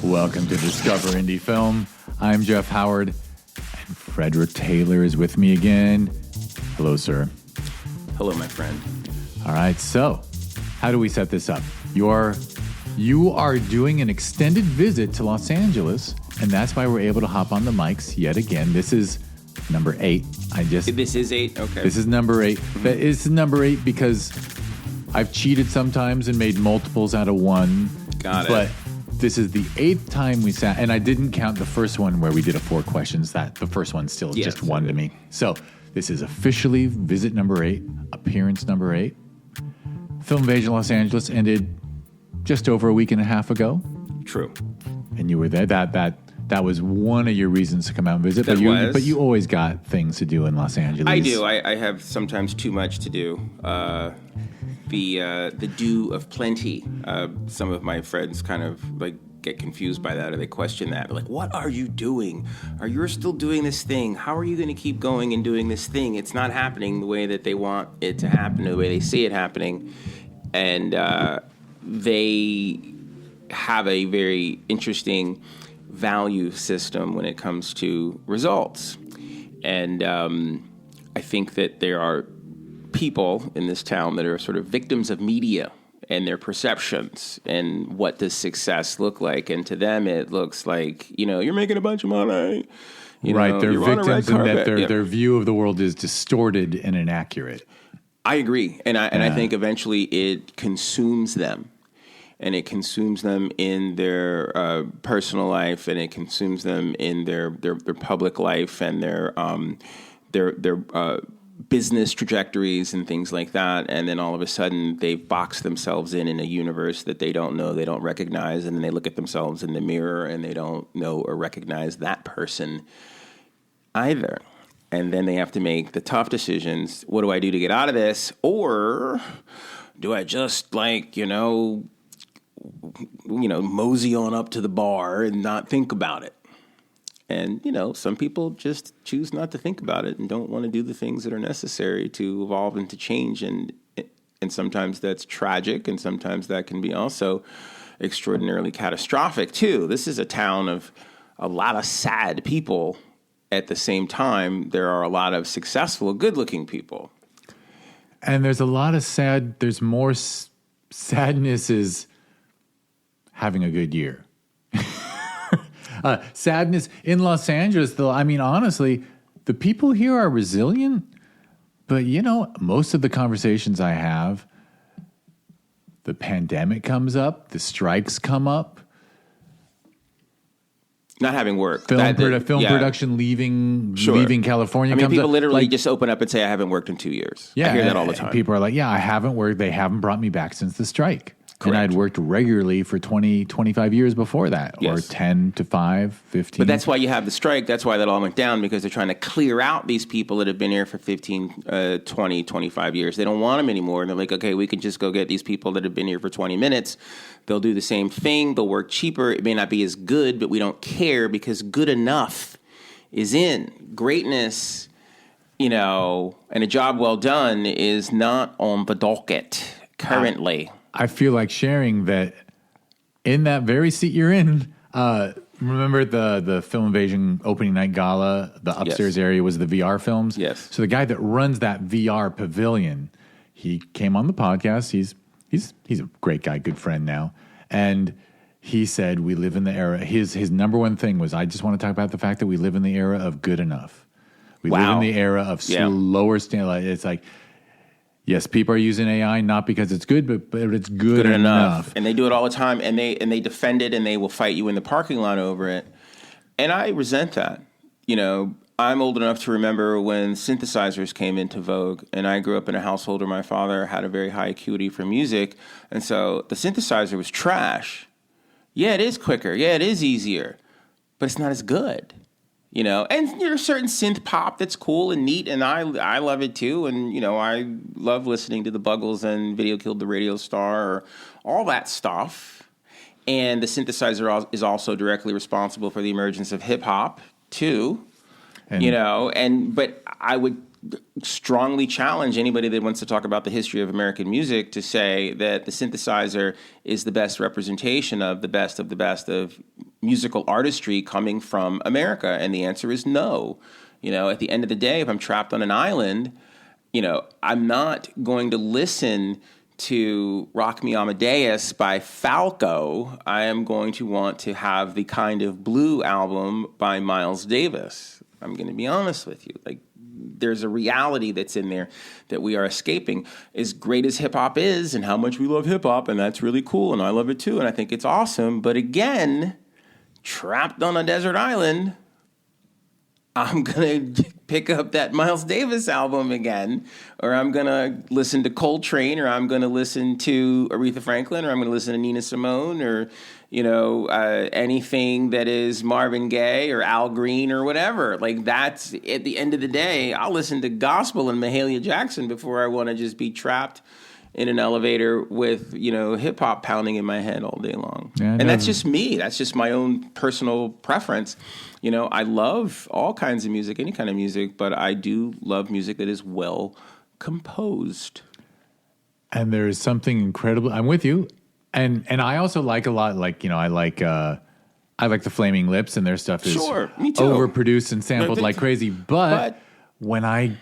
Welcome to Discover Indie Film. I'm Jeff Howard, and Frederick Taylor is with me again. Hello, sir. Hello, my friend. All right, so how do we set this up? You are doing an extended visit to Los Angeles, and that's why we're able to hop on the mics yet again. This is number 8. This is 8? Okay. This is number 8. That is number 8 because I've cheated sometimes and made multiples out of 1. Got it. But this is the 8th time we sat, and I didn't count the first one where we did a 4 questions. That the first one's still just 1 to me. So this is officially visit number 8, appearance number 8. Film Invasion Los Angeles ended just over a week and a half ago. True. And you were there. That was one of your reasons to come out and visit. But you always got things to do in Los Angeles. I do. I have sometimes too much to do. The due of plenty. Some of my friends kind of like get confused by that, or they question that. They're like, what are you doing? Are you still doing this thing? How are you going to keep going and doing this thing? It's not happening the way that they want it to happen, the way they see it happening. And they have a very interesting value system when it comes to results. And I think that there are people in this town that are sort of victims of media and their perceptions and what does success look like. And to them, it looks like, you're making a bunch of money. Right, they're victims and that their view of the world is distorted and inaccurate. I agree. And I think eventually it consumes them. And it consumes them in their personal life, and it consumes them in their public life and their business trajectories and things like that. And then all of a sudden they've boxed themselves in a universe that they don't know, they don't recognize. And then they look at themselves in the mirror and they don't know or recognize that person either. And then they have to make the tough decisions. What do I do to get out of this? Or do I just mosey on up to the bar and not think about it? And, some people just choose not to think about it and don't want to do the things that are necessary to evolve and to change. And sometimes that's tragic, and sometimes that can be also extraordinarily catastrophic, too. This is a town of a lot of sad people. At the same time, there are a lot of successful, good-looking people. And there's a lot of there's more sadness is having a good year. Sadness in Los Angeles, though, I mean, honestly, the people here are resilient. But, most of the conversations I have, the pandemic comes up, the strikes come up. Not having work. Film production leaving California. I mean, comes people up. literally just open up and say, I haven't worked in 2 years. Yeah, I hear that all the time. People are like, I haven't worked. They haven't brought me back since the strike. Correct. And I'd worked regularly for 20, 25 years before that, or 10 to 5, 15. But that's why you have the strike. That's why that all went down, because they're trying to clear out these people that have been here for 15, 20, 25 years. They don't want them anymore. And they're like, okay, we can just go get these people that have been here for 20 minutes. They'll do the same thing. They'll work cheaper. It may not be as good, but we don't care because good enough is in. Greatness, and a job well done is not on the docket currently. I feel like sharing that in that very seat you're in, remember the Film Invasion opening night gala, the upstairs area was the VR films? Yes. So the guy that runs that VR pavilion, he came on the podcast. He's a great guy, good friend now. And he said, we live in the era. His number one thing was, I just want to talk about the fact that we live in the era of good enough. We live in the era of lower standard. It's like, yes, people are using AI not because it's good, but it's good enough. And they do it all the time, and they defend it, and they will fight you in the parking lot over it. And I resent that. I'm old enough to remember when synthesizers came into vogue, and I grew up in a household where my father had a very high acuity for music, and so the synthesizer was trash. Yeah, it is quicker. Yeah, it is easier, but it's not as good. And there's a certain synth pop that's cool and neat, and I love it too. And, I love listening to the Buggles and Video Killed the Radio Star, or all that stuff. And the synthesizer is also directly responsible for the emergence of hip hop too, but I would strongly challenge anybody that wants to talk about the history of American music to say that the synthesizer is the best representation of the best of musical artistry coming from America? And the answer is no. At the end of the day, if I'm trapped on an island, I'm not going to listen to Rock Me Amadeus by Falco. I am going to want to have the Kind of Blue album by Miles Davis. I'm going to be honest with you. Like, there's a reality that's in there that we are escaping. As great as hip hop is and how much we love hip hop, and that's really cool, and I love it too, and I think it's awesome. But again, trapped on a desert island, I'm going to pick up that Miles Davis album again, or I'm going to listen to Coltrane, or I'm going to listen to Aretha Franklin, or I'm going to listen to Nina Simone, or, anything that is Marvin Gaye or Al Green or whatever. Like, that's, at the end of the day, I'll listen to gospel and Mahalia Jackson before I want to just be trapped in an elevator with, hip hop pounding in my head all day long. Yeah, and that's just me. That's just my own personal preference. I love all kinds of music, any kind of music, but I do love music that is well composed. And there is something incredible. I'm with you. And I also like a lot, like, I like the Flaming Lips, and their stuff is sure, me too. Overproduced and sampled like crazy. But when I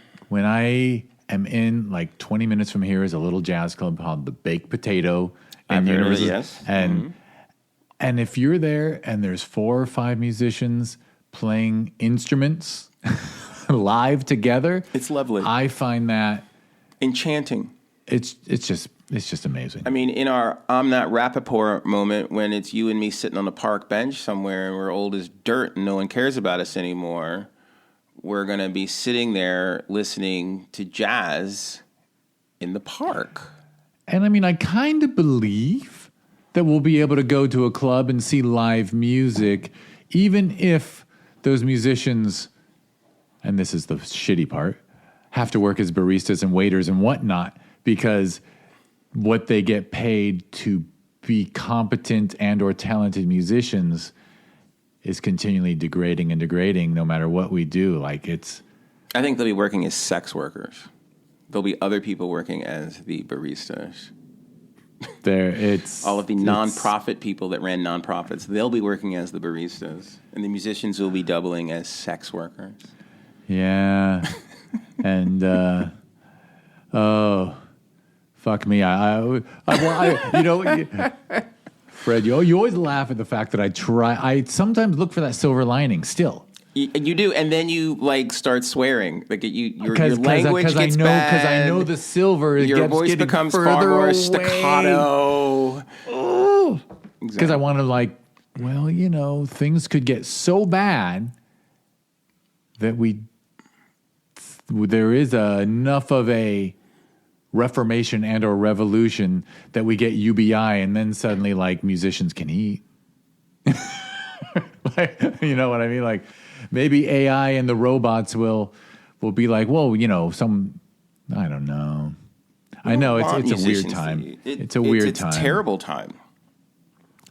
am in, like, 20 minutes from here is a little jazz club called the Baked Potato. I've heard of it, yes. And if you're there and there's 4 or 5 musicians playing instruments live together, it's lovely. I find that enchanting. It's just amazing. I mean, in our I'm Not Rappaport moment, when it's you and me sitting on a park bench somewhere and we're old as dirt and no one cares about us anymore, we're going to be sitting there listening to jazz in the park. And I mean, I kind of believe that we'll be able to go to a club and see live music, even if those musicians, and this is the shitty part, have to work as baristas and waiters and whatnot, because what they get paid to be competent and or talented musicians is continually degrading no matter what we do. Like, it's... I think they'll be working as sex workers. There'll be other people working as the baristas. All of the nonprofit people that ran nonprofits, they'll be working as the baristas, and the musicians will be doubling as sex workers. Yeah. And fuck me. Fred, you always laugh at the fact that I sometimes look for that silver lining still. You do, and then you start swearing. Like your language gets bad. Because I know the silver. Your voice becomes far more staccato. Oh, because I want to things could get so bad that there is enough of a reformation and or revolution that we get UBI, and then suddenly musicians can eat. You know what I mean? Like, maybe AI and the robots will be like, whoa, I don't know. I know it's a weird time. It's a weird time. It's a terrible time.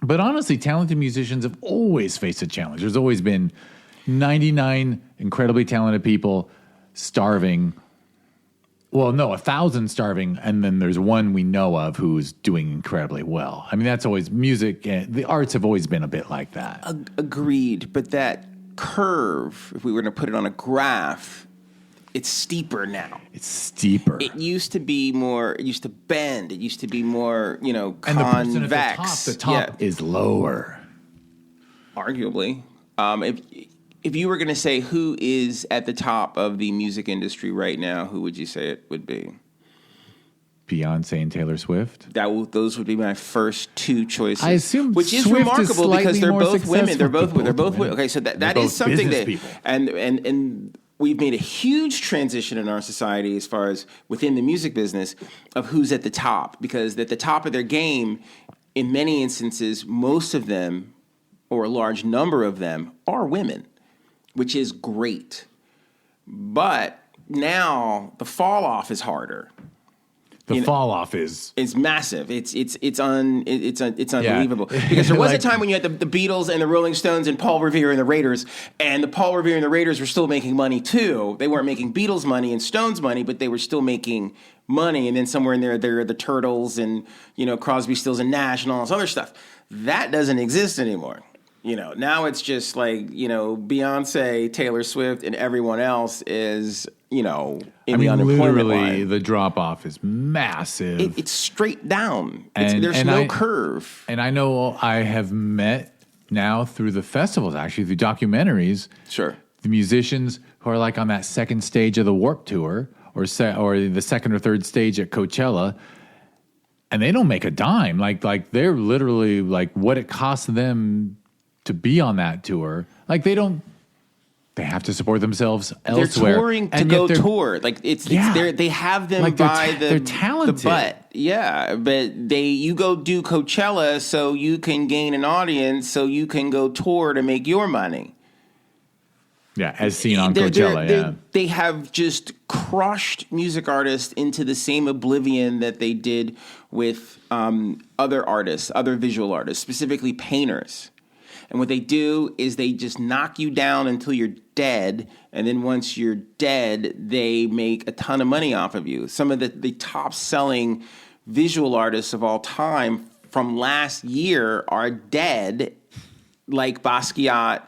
But honestly, talented musicians have always faced a challenge. There's always been 99 incredibly talented people starving. Well, no, 1,000 starving, and then there's one we know of who's doing incredibly well. I mean, that's always music. The arts have always been a bit like that. Agreed, but that curve, if we were to put it on a graph, it's steeper now. It's steeper. It used to be more. It used to bend. It used to be more, convex. And the person at the top is lower. Arguably, if you were going to say who is at the top of the music industry right now, who would you say it would be? Beyonce and Taylor Swift. Those would be my first 2 choices. I assume which is Swift remarkable is because they're both women. They're both women. Okay, so that is something that people. And we've made a huge transition in our society as far as within the music business of who's at the top, because at the top of their game, in many instances, most of them or a large number of them are women, which is great. But now the fall off is harder. The fall off is massive. It's unbelievable. Yeah. Because there was a time when you had the Beatles and the Rolling Stones and Paul Revere and the Raiders, and the Paul Revere and the Raiders were still making money too. They weren't making Beatles money and Stones money, but they were still making money. And then somewhere in there are the Turtles and Crosby, Stills and Nash and all this other stuff. That doesn't exist anymore. Now it's just like, Beyonce, Taylor Swift, and everyone else is, in the unemployment line. The drop off is massive. It's straight down. There's no curve. And I know I have met now through the festivals, actually, through documentaries. Sure. The musicians who are like on that second stage of the Warped Tour or the second or third stage at Coachella, and they don't make a dime. Like they're literally like what it costs them to be on that tour. Like they have to support themselves elsewhere. They're touring to go tour. Like they have them like by they're talented. The butt. Yeah, but you go do Coachella so you can gain an audience, so you can go tour to make your money. Yeah, as seen on Coachella. They have just crushed music artists into the same oblivion that they did with other artists, other visual artists, specifically painters. And what they do is they just knock you down until you're dead. And then once you're dead, they make a ton of money off of you. Some of the top selling visual artists of all time from last year are dead, like Basquiat,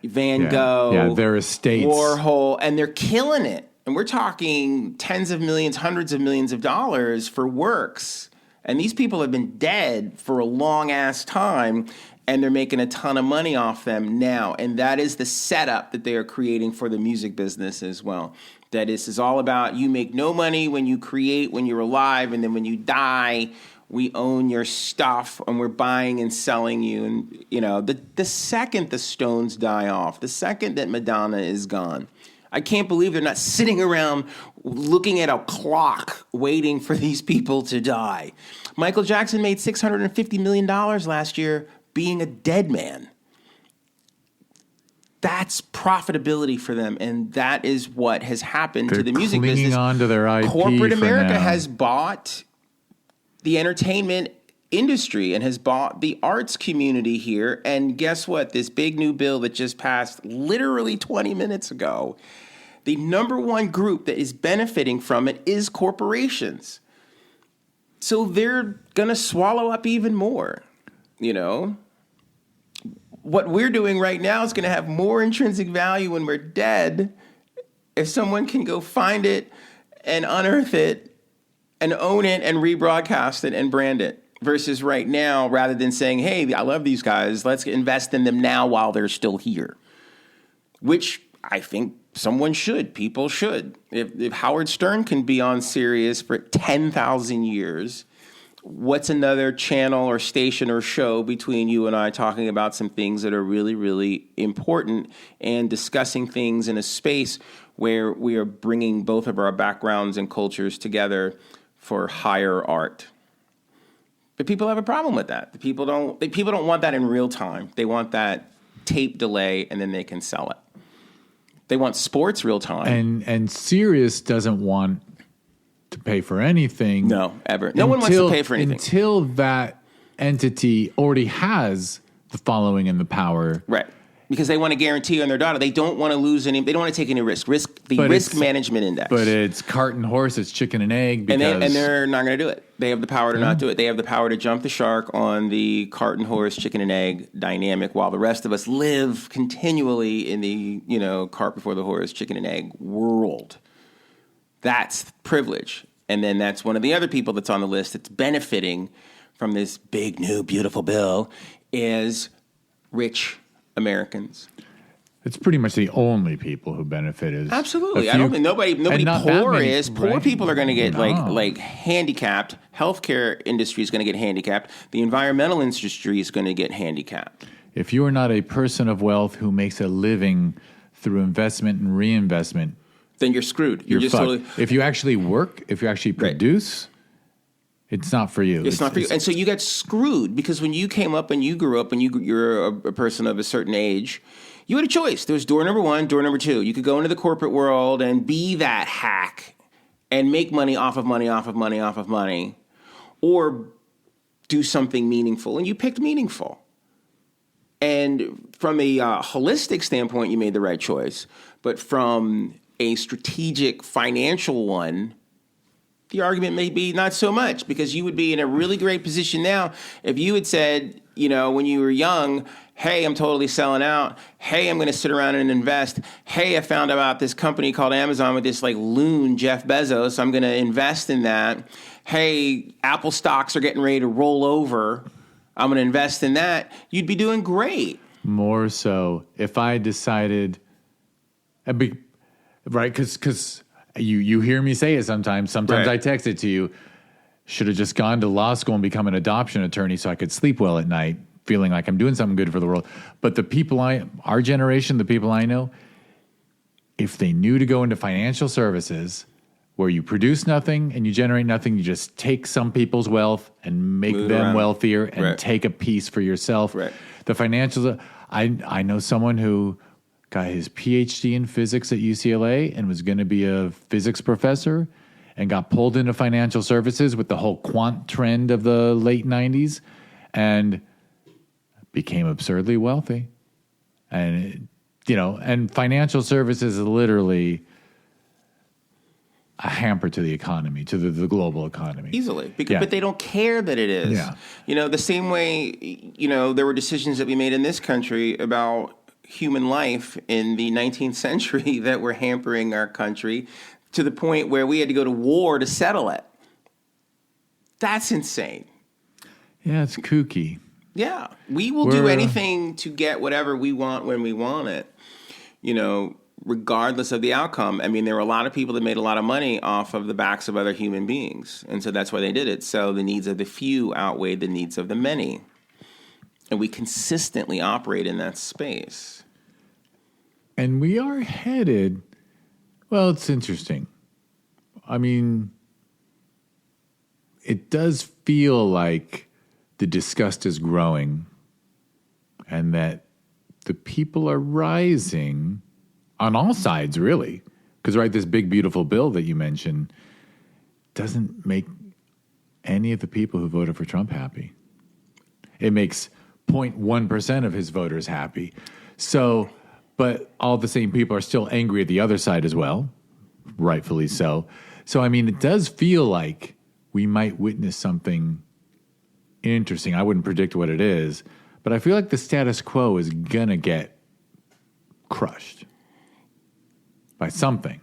Van Gogh, their estates, Warhol, and they're killing it. And we're talking tens of millions, hundreds of millions of dollars for works. And these people have been dead for a long ass time. And they're making a ton of money off them now. And that is the setup that they are creating for the music business as well. That is all about you make no money when you create, when you're alive, and then when you die, we own your stuff and we're buying and selling you. And, the second the Stones die off, the second that Madonna is gone, I can't believe they're not sitting around looking at a clock waiting for these people to die. Michael Jackson made $650 million last year being a dead man. That's profitability for them, and that is what has happened to the music business. Clinging on to their IP. Corporate America has bought the entertainment industry and has bought the arts community here. And guess what? This big new bill that just passed literally 20 minutes ago, the number one group that is benefiting from it is corporations. So they're going to swallow up even more. What we're doing right now is going to have more intrinsic value when we're dead if someone can go find it and unearth it and own it and rebroadcast it and brand it versus right now, rather than saying, hey, I love these guys, let's invest in them now while they're still here, which I think someone should. People should. If Howard Stern can be on Sirius for 10,000 years, what's another channel or station or show between you and I talking about some things that are really, really important and discussing things in a space where we are bringing both of our backgrounds and cultures together for higher art? But people have a problem with that. People don't want that in real time. They want that tape delay and then they can sell it. They want sports real time. And Sirius doesn't want to pay for anything. No, ever. No one wants to pay for anything. Until that entity already has the following and the power. Right. Because they want to guarantee on their data. They don't want to lose any, they don't want to take any risk. The risk management index. But it's cart and horse, it's chicken and egg. Because and they're not going to do it. They have the power to not do it. They have the power to jump the shark on the cart and horse, chicken and egg dynamic while the rest of us live continually in the, cart before the horse, chicken and egg world. That's privilege. And then that's one of the other people that's on the list that's benefiting from this big, new, beautiful bill is rich Americans. It's pretty much the only people who benefit is absolutely. I don't think nobody poor is. Poor right? people are going to get like handicapped. Healthcare industry is going to get handicapped. The environmental industry is going to get handicapped. If you are not a person of wealth who makes a living through investment and reinvestment, then you're screwed. You're just totally. If you actually work, if you actually produce, it's not for you. It's not for you. And so you got screwed because when you came up and you grew up and you're a person of a certain age, you had a choice. There was door number one, door number two. You could go into the corporate world and be that hack and make money off of money, off of money, off of money, or do something meaningful. And you picked meaningful. And from a holistic standpoint, you made the right choice. But from a strategic financial one, the argument may be not so much, because you would be in a really great position now if you had said, when you were young, hey, I'm totally selling out. Hey, I'm going to sit around and invest. Hey, I found out about this company called Amazon with this loon, Jeff Bezos. I'm going to invest in that. Hey, Apple stocks are getting ready to roll over. I'm going to invest in that. You'd be doing great. More so if I decided, right? Because you hear me say it sometimes. Sometimes Right. I text it to you. Should have just gone to law school and become an adoption attorney so I could sleep well at night, feeling like I'm doing something good for the world. But the people our generation, the people I know, if they knew to go into financial services where you produce nothing and you generate nothing, you just take some people's wealth and make Move them around. wealthier and Right. take a piece for yourself. Right. The financials, I know someone who got his PhD in physics at UCLA and was going to be a physics professor and got pulled into financial services with the whole quant trend of the late 90s and became absurdly wealthy. And, and financial services is literally a hamper to the economy, to the global economy. Easily. Yeah. But they don't care that it is. Yeah. The same way, there were decisions that we made in this country about human life in the 19th century that were hampering our country to the point where we had to go to war to settle it. That's insane. Yeah, it's kooky. Yeah. We will do anything to get whatever we want when we want it, regardless of the outcome. I mean, there were a lot of people that made a lot of money off of the backs of other human beings. And so that's why they did it. So the needs of the few outweighed the needs of the many. And we consistently operate in that space. And we are headed, well, it's interesting. I mean, it does feel like the disgust is growing and that the people are rising on all sides, really. Because, right, this big, beautiful bill that you mentioned doesn't make any of the people who voted for Trump happy. It makes 0.1% of his voters happy. So, but all the same people are still angry at the other side as well, rightfully so. So, I mean, it does feel like we might witness something interesting. I wouldn't predict what it is, but I feel like the status quo is going to get crushed by something.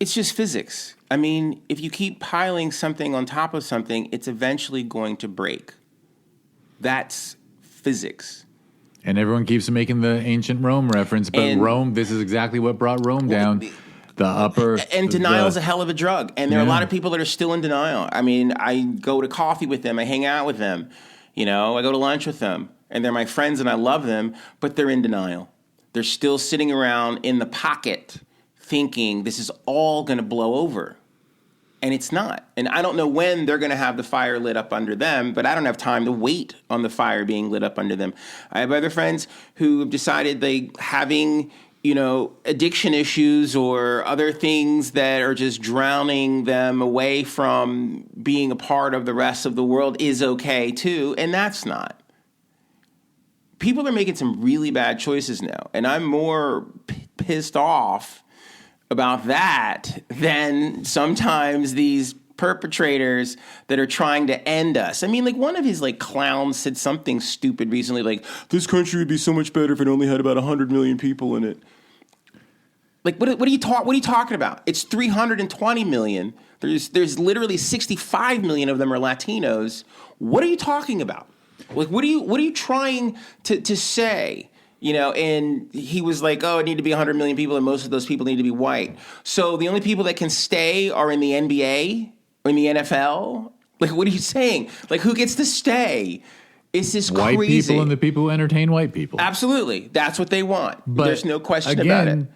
It's just physics. I mean, if you keep piling something on top of something, it's eventually going to break. That's physics. And everyone keeps making the ancient Rome reference, but Rome, this is exactly what brought Rome down. The upper... And denial's a hell of a drug. And there are a lot of people that are still in denial. I mean, I go to coffee with them. I hang out with them. I go to lunch with them. And they're my friends and I love them, but they're in denial. They're still sitting around in the pocket thinking this is all going to blow over. And it's not. And I don't know when they're going to have the fire lit up under them, but I don't have time to wait on the fire being lit up under them. I have other friends who have decided they having, addiction issues or other things that are just drowning them away from being a part of the rest of the world is okay too. And that's not. People are making some really bad choices now. And I'm more pissed off about that than sometimes these perpetrators that are trying to end us. I mean, one of his clowns said something stupid recently, this country would be so much better if it only had about 100 million people in it. What are you talking about? It's 320 million. There's literally 65 million of them are Latinos. What are you talking about? What are you trying to say? And he was like, it need to be 100 million people, and most of those people need to be white. So the only people that can stay are in the NBA or in the NFL? What are you saying? Who gets to stay? It's just white crazy. White people and the people who entertain white people. Absolutely. That's what they want. But there's no question again, about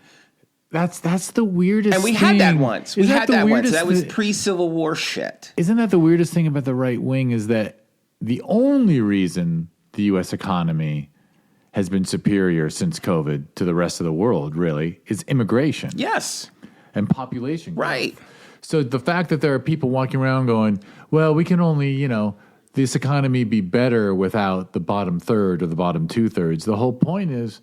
it. That's the weirdest And we thing. had that once. We had that once. That was thi- pre-Civil War shit. Isn't that the weirdest thing about the right wing is that the only reason the U.S. economy has been superior since COVID to the rest of the world, really, is immigration. Yes. And population growth. Right. So the fact that there are people walking around going, well, we can only, this economy be better without the bottom third or the bottom two-thirds. The whole point is,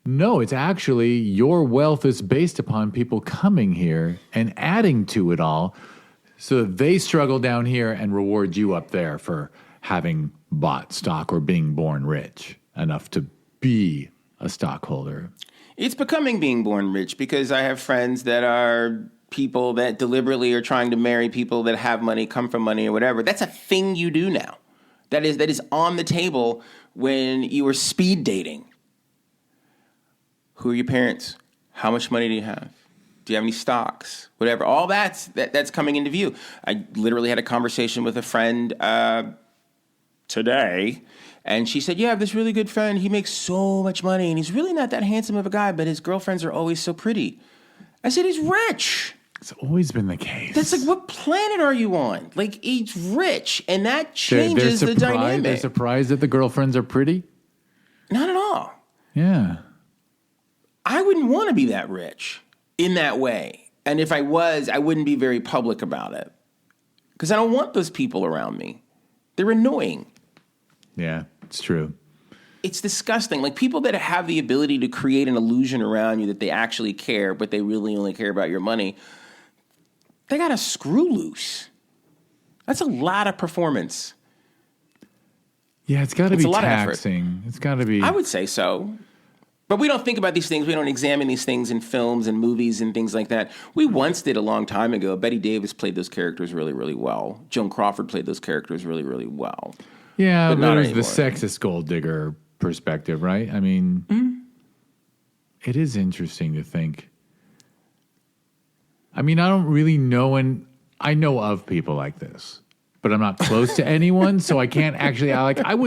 no, it's actually your wealth is based upon people coming here and adding to it all. So they struggle down here and reward you up there for having bought stock or being born rich enough to be a stockholder. It's becoming being born rich because I have friends that are people that deliberately are trying to marry people that have money, come from money, or whatever. That's a thing you do now. That is on the table when you are speed dating. Who are your parents? How much money do you have? Do you have any stocks? Whatever. All that's coming into view. I literally had a conversation with a friend today, and she said, yeah, I have this really good friend. He makes so much money, and he's really not that handsome of a guy, but his girlfriends are always so pretty. I said, he's rich. It's always been the case. That's like, what planet are you on? Like, he's rich, and that changes the dynamic. They're surprised that the girlfriends are pretty? Not at all. Yeah. I wouldn't want to be that rich in that way. And if I was, I wouldn't be very public about it. Because I don't want those people around me. They're annoying. Yeah, it's true. It's disgusting. Like, people that have the ability to create an illusion around you that they actually care, but they really only care about your money, they got a screw loose. That's a lot of performance. Yeah, it's got to be a lot of effort. taxing. It's got to be. I would say so. But we don't think about these things. We don't examine these things in films and movies and things like that. We once did a long time ago. Betty Davis played those characters really, really well. Joan Crawford played those characters really, really well. Yeah, but not there's anymore. the sexist gold digger perspective, right? I mean, It is interesting to think. I mean, I don't really know, and I know of people like this, but I'm not close to anyone, so I can't actually. I actually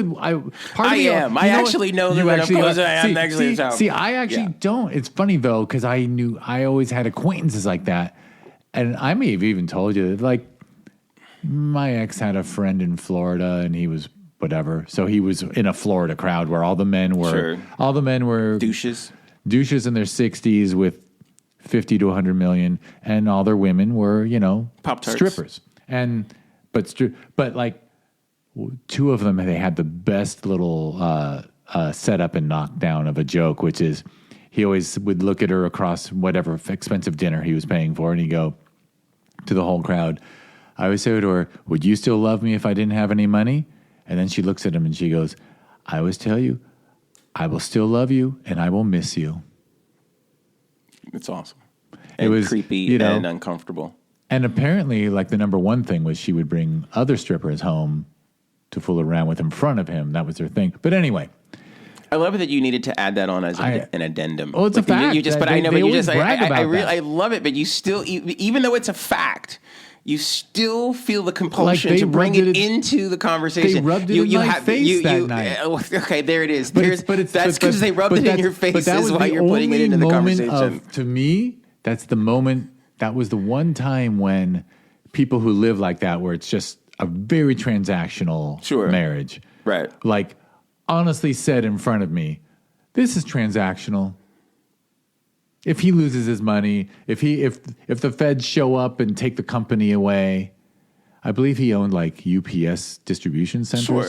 know them, and of course I am actually. See, I actually don't. It's funny though, because I always had acquaintances like that, and I may have even told you that, like, my ex had a friend in Florida, and he was whatever. So he was in a Florida crowd where all the men were douches in their 60s with 50 to 100 million, and all their women were, Pop-Tarts. strippers. But like two of them, they had the best little setup and knockdown of a joke, which is he always would look at her across whatever expensive dinner he was paying for, and he'd go to the whole crowd, I always say to her, would you still love me if I didn't have any money? And then she looks at him and she goes, I always tell you, I will still love you and I will miss you. It's awesome. It was creepy and uncomfortable. And apparently, like, the number one thing was she would bring other strippers home to fool around with in front of him. That was their thing. But anyway. I love it that you needed to add that on as an addendum. Oh, it's a fact. I love it, but you still, even though it's a fact, you still feel the compulsion to bring it into the conversation. They rubbed it in my face that night. Okay, there it is. That's because they rubbed it in your face is why you're putting it into the conversation. To me, that's the moment, that was the one time when people who live like that, where it's just a very transactional marriage. Right. Like, honestly said in front of me, this is transactional. If he loses his money, if the feds show up and take the company away, I believe he owned like UPS distribution centers. Sure.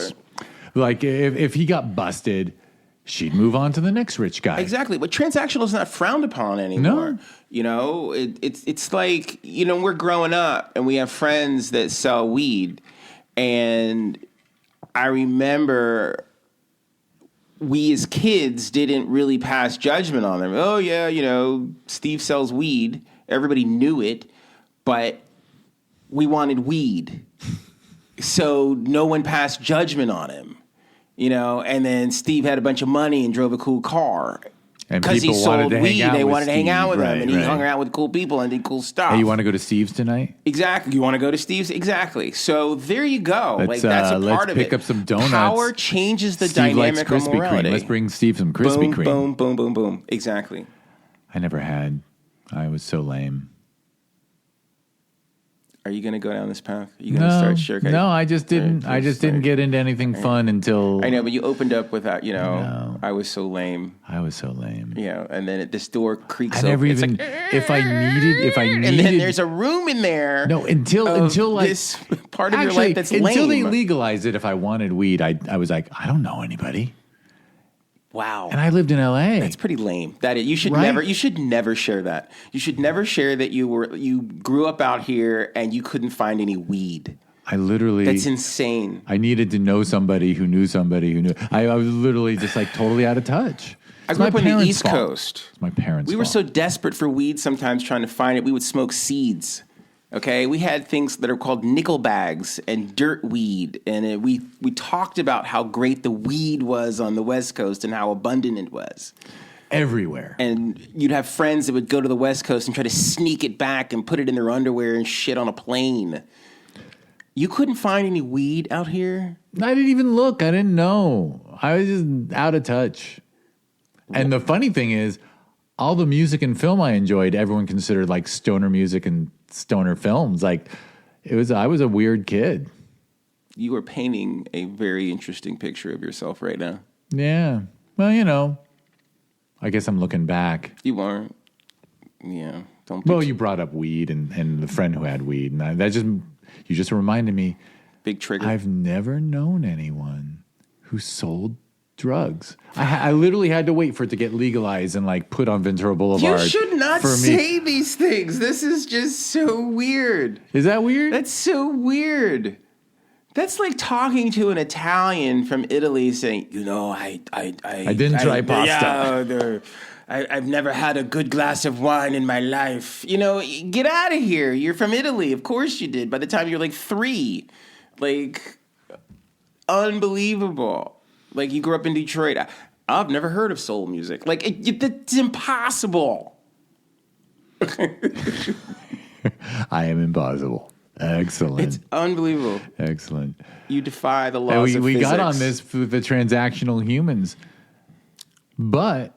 Like, if he got busted, she'd move on to the next rich guy. Exactly. But transactional is not frowned upon anymore. No. It's like, we're growing up and we have friends that sell weed. And I remember we as kids didn't really pass judgment on them. Oh, yeah, Steve sells weed. Everybody knew it, but we wanted weed. So no one passed judgment on him, and then Steve had a bunch of money and drove a cool car. Because he sold weed, they wanted to hang out with him, and he hung out with cool people and did cool stuff. Hey, you want to go to Steve's tonight? Exactly. You want to go to Steve's? Exactly. So there you go. That's a part of it. Let's pick up some donuts. Power changes the dynamic of morality. Kreme. Let's bring Steve some Krispy Kreme. Boom, boom, boom, boom. Exactly. I never had. I was so lame. Are you going to go down this path? Are you going to start shirking? No, I just didn't. I just didn't get into anything fun until. I know, but you opened up with that. I was so lame. I was so lame. And then this door creaks open. I never even. Like, if I needed. And then there's a room in there. No, until like this part of your life that's lame. Until they legalized it. If I wanted weed, I was like, I don't know anybody. Wow. And I lived in L.A. That's pretty lame. You should Right? never share that. You should never share that you grew up out here and you couldn't find any weed. That's insane. I needed to know somebody who knew somebody who knew. I was literally just like totally out of touch. I grew up on the East Coast. It's my parents' We were so desperate for weed sometimes trying to find it, we would smoke seeds. Okay? We had things that are called nickel bags and dirt weed. And we talked about how great the weed was on the West Coast and how abundant it was. Everywhere. And you'd have friends that would go to the West Coast and try to sneak it back and put it in their underwear and shit on a plane. You couldn't find any weed out here? I didn't even look. I didn't know. I was just out of touch. And the funny thing is, all the music and film I enjoyed, everyone considered like stoner music and stoner films. Like, I was a weird kid. You are painting a very interesting picture of yourself right now. Yeah. Well, I guess I'm looking back. You aren't. Yeah. Well, you brought up weed and the friend who had weed. And you just reminded me. Big trigger. I've never known anyone who sold drugs. I literally had to wait for it to get legalized and like put on Ventura Boulevard. You should not say these things. This is just so weird. Is that weird? That's so weird. That's like talking to an Italian from Italy saying, I didn't try pasta. I've never had a good glass of wine in my life. Get out of here. You're from Italy. Of course you did. By the time you're like 3. Like, unbelievable. Like, you grew up in Detroit. I've never heard of soul music. Like, it's impossible. I am impossible. Excellent. It's unbelievable. Excellent. You defy the laws of we physics. got on this for the transactional humans. But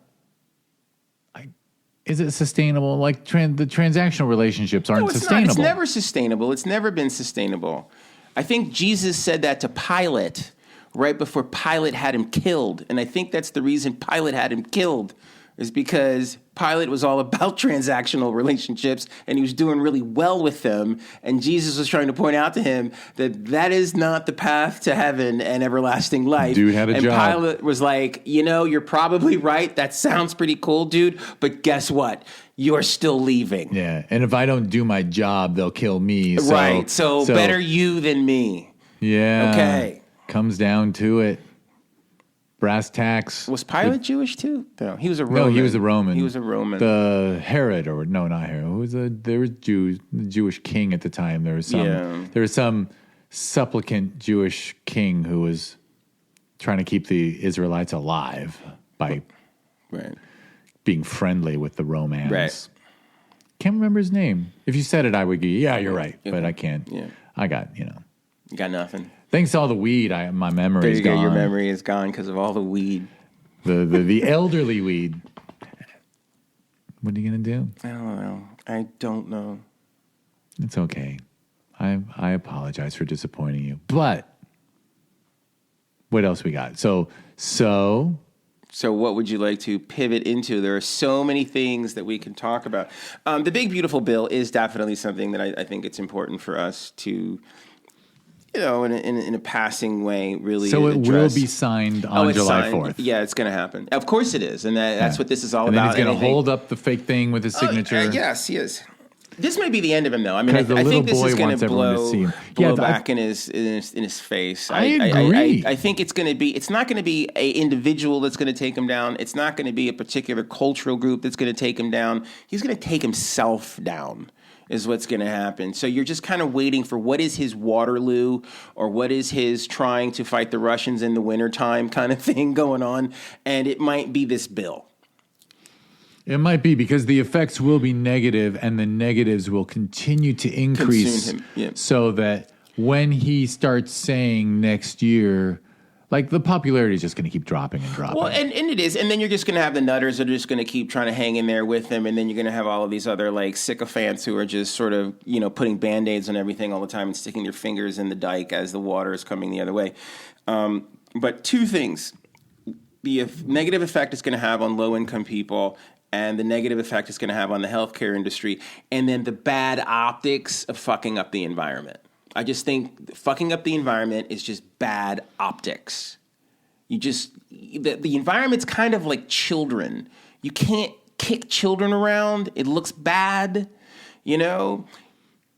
is it sustainable? Like, the transactional relationships aren't sustainable. Not. It's never sustainable. It's never been sustainable. I think Jesus said that to Pilate right before Pilate had him killed. And I think that's the reason Pilate had him killed, is because Pilate was all about transactional relationships and he was doing really well with them. And Jesus was trying to point out to him that is not the path to heaven and everlasting life. Dude had a job. And Pilate was like, you're probably right. That sounds pretty cool, dude. But guess what? You're still leaving. Yeah. And if I don't do my job, they'll kill me. Right. So better you than me. Yeah. Okay. Comes down to it. Brass tacks. Was Pilate Jewish too? No, he was a Roman. No, he was a Roman. He was a Roman. The Herod, or no, not Herod. There was the Jewish king at the time. There was some supplicant Jewish king who was trying to keep the Israelites alive by being friendly with the Romans. Right. Can't remember his name. If you said it, I would go, yeah, you're right. Okay. But I can't. Yeah. I got, You got nothing. Thanks to all the weed, my memory is gone. There you go. Your memory is gone because of all the weed. The elderly weed. What are you going to do? I don't know. It's okay. I apologize for disappointing you. But what else we got? So what would you like to pivot into? There are so many things that we can talk about. The Big Beautiful Bill is definitely something that I think it's important for us to, in a passing way, really. So it address. will be signed on July 4th. Yeah, it's going to happen. Of course it is, and that's what this is all and about. And he's going to hold up the fake thing with his signature. Yes, he is. This might be the end of him, though. I mean, I think this boy is going to blow back in his face. I agree. I think it's going to be. It's not going to be a individual that's going to take him down. It's not going to be a particular cultural group that's going to take him down. He's going to take himself down, is what's going to happen. So you're just kind of waiting for what is his Waterloo or what is his trying to fight the Russians in the wintertime kind of thing going on, and it might be this bill. It might be, because the effects will be negative and the negatives will continue to increase. Consume him. Yeah. So that when he starts saying next year, like, the popularity is just going to keep dropping and dropping. Well, and it is. And then you're just going to have the nutters that are just going to keep trying to hang in there with him. And then you're going to have all of these other, like, sycophants who are just sort of, putting Band-Aids on everything all the time and sticking their fingers in the dike as the water is coming the other way. But two things. The negative effect it's going to have on low-income people, and the negative effect it's going to have on the healthcare industry, and then the bad optics of fucking up the environment. I just think fucking up the environment is just bad optics. The environment's kind of like children. You can't kick children around. It looks bad,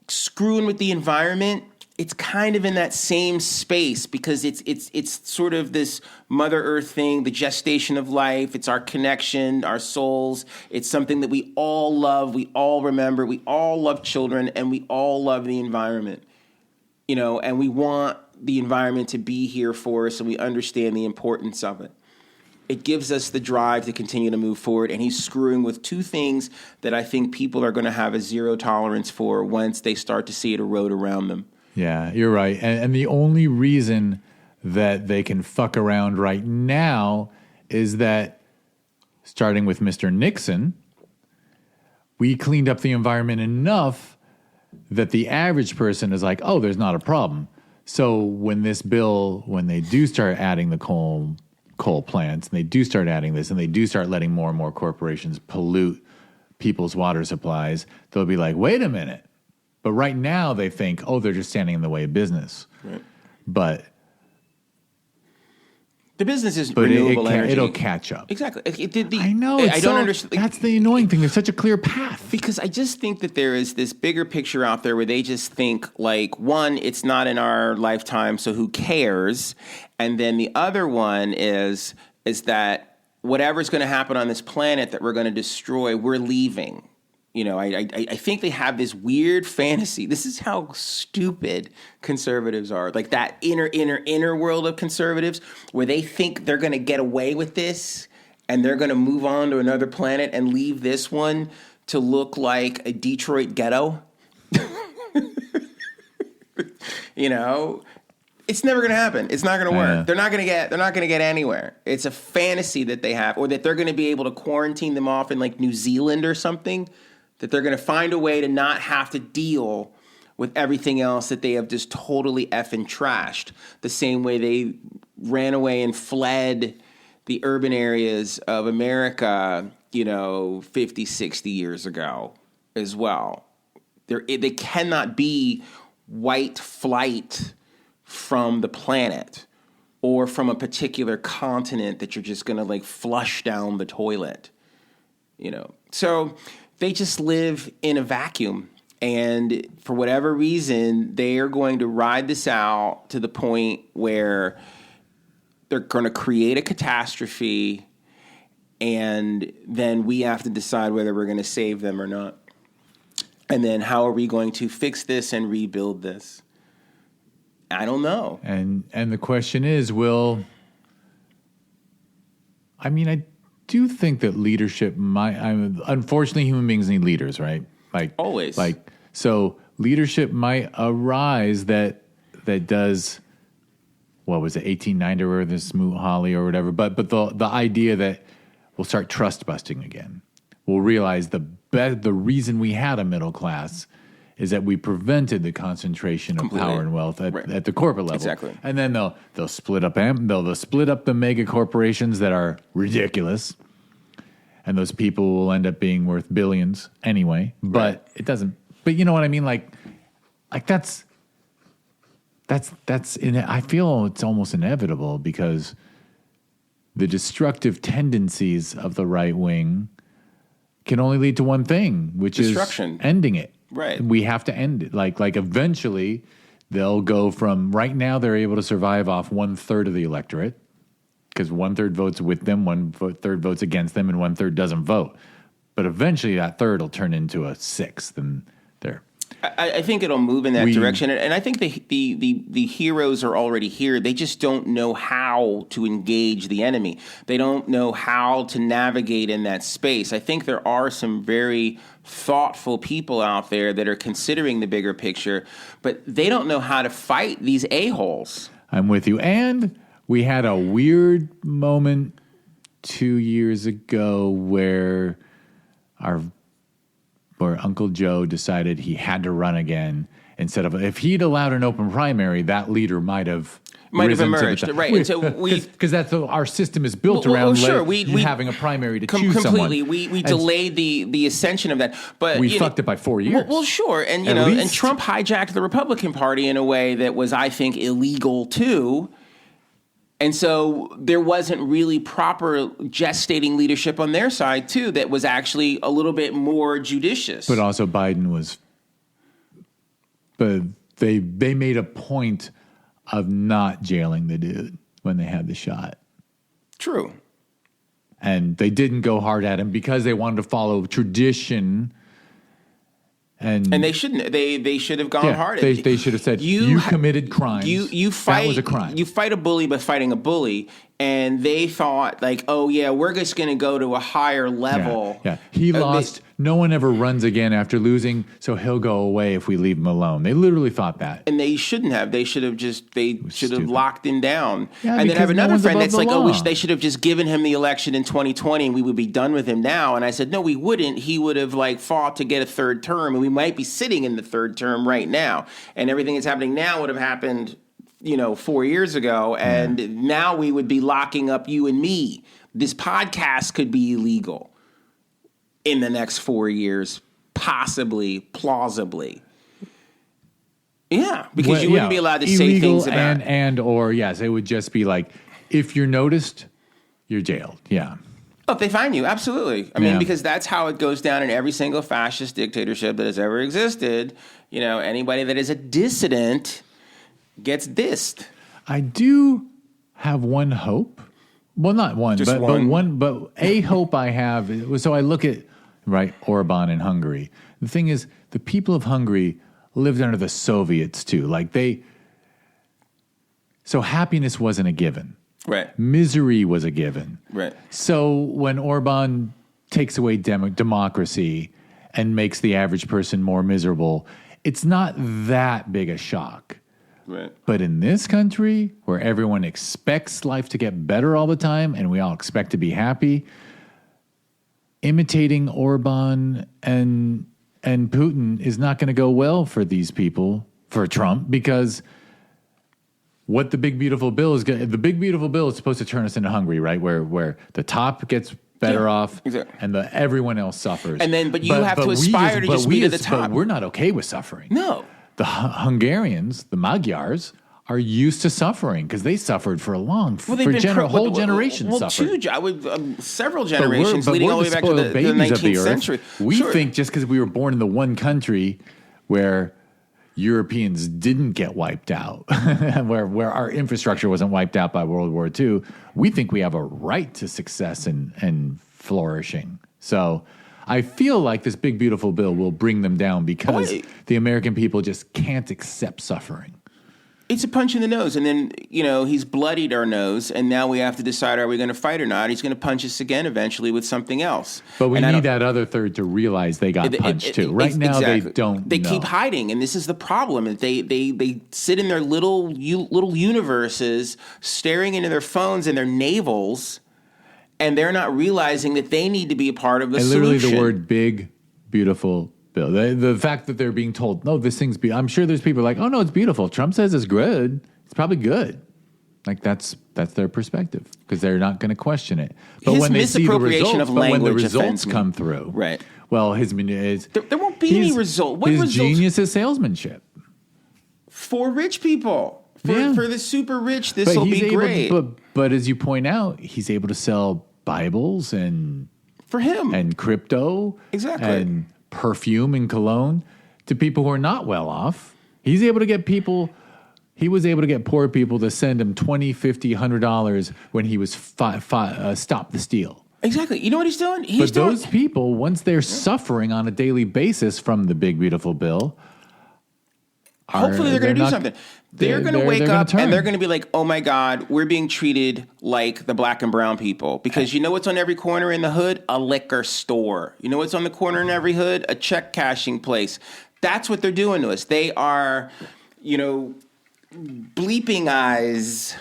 screwing with the environment. It's kind of in that same space because it's sort of this Mother Earth thing, the gestation of life. It's our connection, our souls. It's something that we all love. We all remember. We all love children, and we all love the environment, and we want the environment to be here for us, and we understand the importance of it. It gives us the drive to continue to move forward, and he's screwing with two things that I think people are going to have a zero tolerance for once they start to see it erode around them. Yeah, you're right. And the only reason that they can fuck around right now is that, starting with Mr. Nixon, we cleaned up the environment enough that the average person is like, oh, there's not a problem. So when they do start adding the coal plants, and they do start adding this, and they do start letting more and more corporations pollute people's water supplies, they'll be like, wait a minute. But right now they think, oh, they're just standing in the way of business. Right. But the business is renewable energy. It'll catch up. Exactly. I know. I don't understand. That's the annoying thing. There's such a clear path. Because I just think that there is this bigger picture out there where they just think, like, one, it's not in our lifetime, so who cares? And then the other one is that whatever's going to happen on this planet that we're going to destroy, we're leaving. I think they have this weird fantasy. This is how stupid conservatives are. Like that inner world of conservatives where they think they're going to get away with this and they're going to move on to another planet and leave this one to look like a Detroit ghetto. It's never going to happen. It's not going to work. They're not going to get anywhere. It's a fantasy that they have, or that they're going to be able to quarantine them off in like New Zealand or something. That they're going to find a way to not have to deal with everything else that they have just totally effing trashed. The same way they ran away and fled the urban areas of America, 50, 60 years ago as well. They cannot be white flight from the planet or from a particular continent that you're just going to like flush down the toilet, So they just live in a vacuum, and for whatever reason, they are going to ride this out to the point where they're going to create a catastrophe, and then we have to decide whether we're going to save them or not. And then how are we going to fix this and rebuild this? I don't know. And the question is, I do think that leadership unfortunately human beings need leaders, right? Like always. So leadership might arise that does, what was it, 1890 or this Smoot Hawley or whatever. But the idea that we'll start trust busting again. We'll realize the reason we had a middle class is that we prevented the concentration of power and wealth at the corporate level. Exactly. And then they'll split up they'll split up the mega corporations that are ridiculous. And those people will end up being worth billions anyway. But it doesn't. But you know what I mean? Like that's I feel it's almost inevitable because the destructive tendencies of the right wing can only lead to one thing, which destruction. Is ending it. Right. We have to end it. Like eventually they'll go from right now they're able to survive off 1/3 of the electorate because 1/3 votes with them, 1/3 votes against them, and 1/3 doesn't vote. But eventually that third will turn into a sixth, and they're. I think it'll move in that direction, and I think the heroes are already here. They just don't know how to engage the enemy. They don't know how to navigate in that space. I think there are some very thoughtful people out there that are considering the bigger picture, but they don't know how to fight these a-holes. I'm with you. And we had a weird moment 2 years ago where Uncle Joe decided he had to run again instead of, if he'd allowed an open primary, that leader might have emerged, right? And so because that's our system is built around having a primary to choose someone. Completely, we delayed the ascension of that, but we fucked it by 4 years. Well, sure, and and Trump hijacked the Republican Party in a way that was, I think, illegal too. And so there wasn't really proper gestating leadership on their side, too, that was actually a little bit more judicious. But also Biden was, but they made a point of not jailing the dude when they had the shot. True. And they didn't go hard at him because they wanted to follow tradition. And they shouldn't. They should have gone hard. They should have said, you committed crimes. You fight. That was a crime. You fight a bully by fighting a bully. And they thought, like, oh, yeah, we're just going to go to a higher level. Yeah. He lost. No one ever runs again after losing, so he'll go away if we leave him alone. They literally thought that. And they shouldn't have. They should have locked him down. Yeah, and then have another friend that's like, law. they should have just given him the election in 2020 and we would be done with him now. And I said, no, we wouldn't. He would have fought to get a third term, and we might be sitting in the third term right now. And everything that's happening now would have happened 4 years ago, and now we would be locking up you and me. This podcast could be illegal in the next 4 years, possibly, plausibly. Yeah, because you wouldn't be allowed to say things about or yes, it would just be like, if you're noticed, you're jailed. Yeah. Oh, if they find you, absolutely. I mean, because that's how it goes down in every single fascist dictatorship that has ever existed. Anybody that is a dissident gets dissed. I do have one hope. Well, not one, but a hope I have. So I look at Orban in Hungary. The thing is, the people of Hungary lived under the Soviets too. So happiness wasn't a given. Right. Misery was a given. Right. So when Orban takes away democracy and makes the average person more miserable, it's not that big a shock. Right. But in this country, where everyone expects life to get better all the time and we all expect to be happy, imitating Orban and Putin is not going to go well for these people, for Trump, because what the big beautiful bill is supposed to turn us into Hungary, right? Where the top gets better off, exactly, and everyone else suffers. And then, but you have to aspire to just be at the top. But we're not okay with suffering. No. The Hungarians, the Magyars, are used to suffering because they suffered for whole generations. Suffered. Several generations leading all the way back to the 19th century. We think just because we were born in the one country where Europeans didn't get wiped out, where our infrastructure wasn't wiped out by World War II, we think we have a right to success and flourishing. So I feel like this big, beautiful bill will bring them down because the American people just can't accept suffering. It's a punch in the nose. And then, he's bloodied our nose, and now we have to decide, are we going to fight or not? He's going to punch us again eventually with something else. But we need that other third to realize they got punched too. Right now, exactly. They don't They keep hiding, and this is the problem. They sit in their little universes, staring into their phones and their navels, and they're not realizing that they need to be a part of the solution. Literally the word big, beautiful bill. The fact that they're being told, no, this thing's beautiful. I'm sure there's people like, oh, no, it's beautiful. Trump says it's good. It's probably good. That's their perspective because they're not going to question it. But when they see the results come through, right? Well, there won't be any result. His genius is salesmanship for rich people. For the super rich, this will be great. But as you point out, he's able to sell Bibles and for him and crypto, exactly, and perfume and cologne to people who are not well off. He was able to get poor people to send him $20, $50, $100 when he was stop the steal. Exactly. You know what he's doing? Those people, once they're suffering on a daily basis from the big beautiful bill, hopefully they're going to do something. They're going to wake up and they're going to be like, oh my God, we're being treated like the black and brown people. Because you know what's on every corner in the hood? A liquor store. You know what's on the corner in every hood? A check cashing place. That's what they're doing to us. They are, bleeping eyes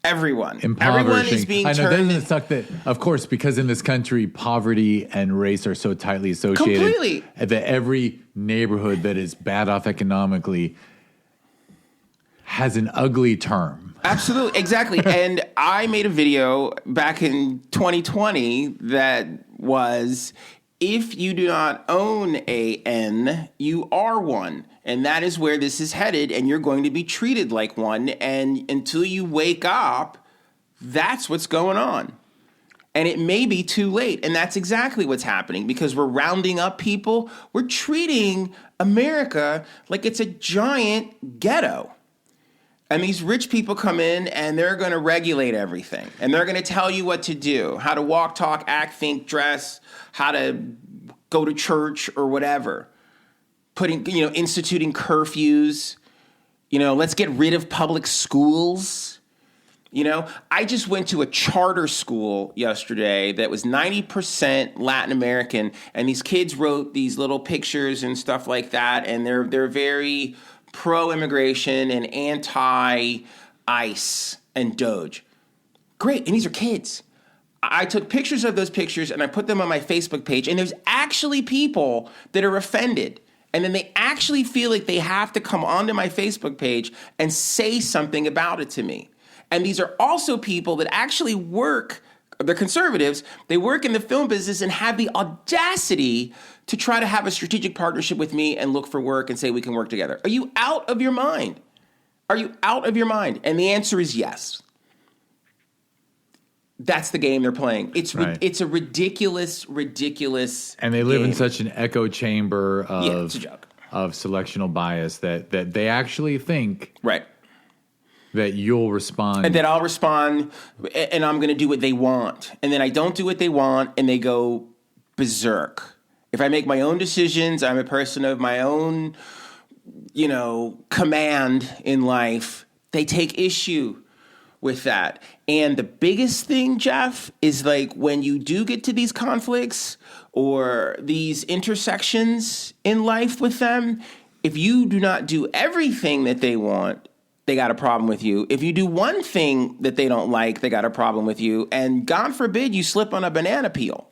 everyone. Everyone is being turned. Doesn't it suck that, of course, because in this country, poverty and race are so tightly associated. Completely. That every neighborhood that is bad off economically has an ugly term. Absolutely. Exactly. And I made a video back in 2020 that was, if you do not own a N, you are one. And that is where this is headed, and you're going to be treated like one. And until you wake up, that's what's going on. And it may be too late. And that's exactly what's happening because we're rounding up people. We're treating America like it's a giant ghetto. And these rich people come in and they're going to regulate everything. And they're going to tell you what to do, how to walk, talk, act, think, dress, how to go to church or whatever. Instituting curfews. Let's get rid of public schools. I just went to a charter school yesterday that was 90% Latin American, and these kids wrote these little pictures and stuff like that, and they're very pro-immigration and anti-ICE and Doge. Great, and these are kids. I took pictures of those pictures, and I put them on my Facebook page, and there's actually people that are offended. And then they actually feel like they have to come onto my Facebook page and say something about it to me. And these are also people that actually work, they're conservatives, they work in the film business and have the audacity to try to have a strategic partnership with me and look for work and say we can work together. Are you out of your mind? Are you out of your mind? And the answer is yes. That's the game they're playing. It's a ridiculous And they live game. in such an echo chamber it's a joke. Of selectional bias that they actually think right. that you'll respond. And that I'll respond and I'm going to do what they want. And then I don't do what they want and they go berserk. If I make my own decisions, I'm a person of my own, command in life. They take issue with that. And the biggest thing, Jeff, is like when you do get to these conflicts or these intersections in life with them, if you do not do everything that they want, they got a problem with you. If you do one thing that they don't like, they got a problem with you. And God forbid you slip on a banana peel.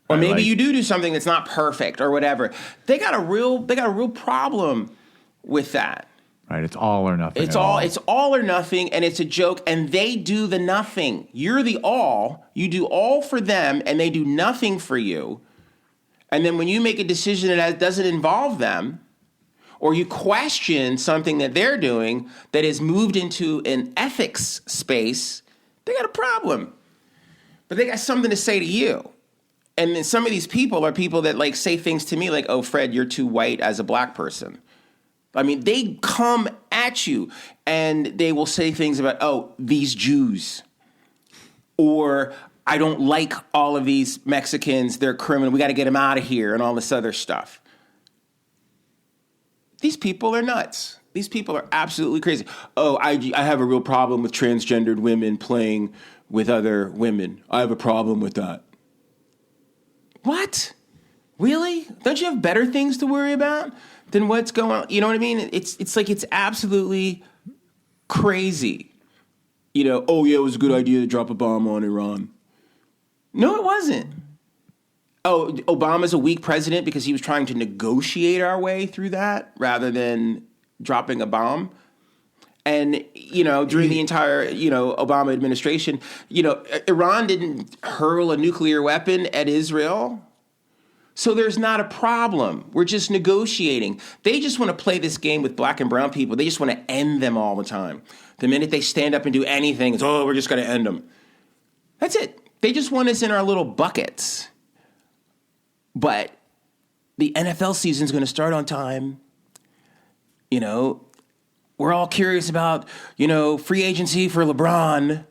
Or maybe you do something that's not perfect or whatever. They got a real problem with that. Right, it's all or nothing. It's all or nothing, and it's a joke, and they do the nothing. You're the all. You do all for them, and they do nothing for you. And then when you make a decision that doesn't involve them, or you question something that they're doing that is moved into an ethics space, they got a problem. But they got something to say to you. And then some of these people are people that say things to me like, oh, Fred, you're too white as a black person. I mean, they come at you and they will say things about, oh, these Jews. Or I don't like all of these Mexicans. They're criminal. We got to get them out of here and all this other stuff. These people are nuts. These people are absolutely crazy. Oh, I have a real problem with transgendered women playing with other women. I have a problem with that. What? Really? Don't you have better things to worry about than what's going on? You know what I mean? It's like it's absolutely crazy. Oh, yeah, it was a good idea to drop a bomb on Iran. No, it wasn't. Oh, Obama's a weak president because he was trying to negotiate our way through that rather than dropping a bomb. And, during the entire, Obama administration, Iran didn't hurl a nuclear weapon at Israel. So there's not a problem. We're just negotiating. They just want to play this game with black and brown people. They just want to end them all the time. The minute they stand up and do anything, it's, oh, we're just going to end them. That's it. They just want us in our little buckets. But the NFL season's going to start on time. We're all curious about, free agency for LeBron.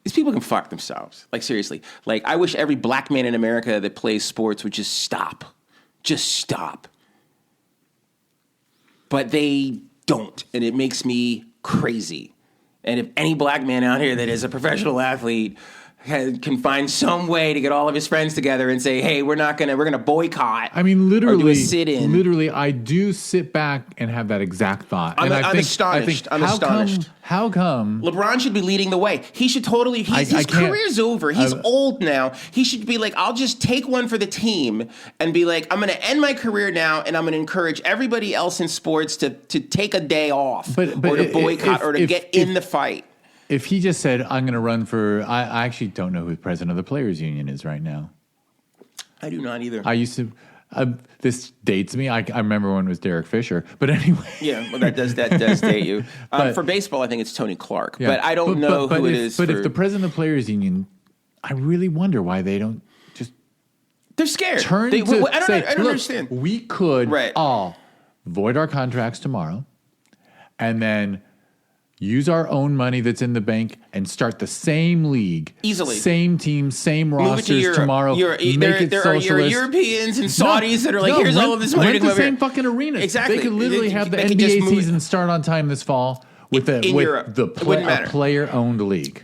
These people can fuck themselves. Seriously. I wish every black man in America that plays sports would just stop. Just stop. But they don't, and it makes me crazy. And if any black man out here that is a professional athlete can find some way to get all of his friends together and say, hey, we're gonna boycott. I mean, literally, or do a sit-in. Literally, I do sit back and have that exact thought. I'm astonished. I'm astonished. How come? LeBron should be leading the way. He should totally. His career's over. He's old now. He should be like, I'll just take one for the team and be like, I'm going to end my career now, and I'm going to encourage everybody else in sports to take a day off, or to boycott, or to get in the fight. If he just said, I'm going to run for, I actually don't know who the president of the Players Union is right now. I do not either. I used to. This dates me. I remember when it was Derek Fisher, but anyway. Yeah, well, that does date you. For baseball, I think it's Tony Clark, but I don't know who it is. But if the president of the Players Union, I really wonder why they don't just. They're scared. I don't understand. We could all void our contracts tomorrow, and then use our own money that's in the bank and start the same league. Easily. Same team, same rosters tomorrow. There are Europeans and Saudis that are like, here's all of this money to come over here. Rent the same fucking arena. Exactly. They could literally have the NBA season start on time this fall with a player-owned league.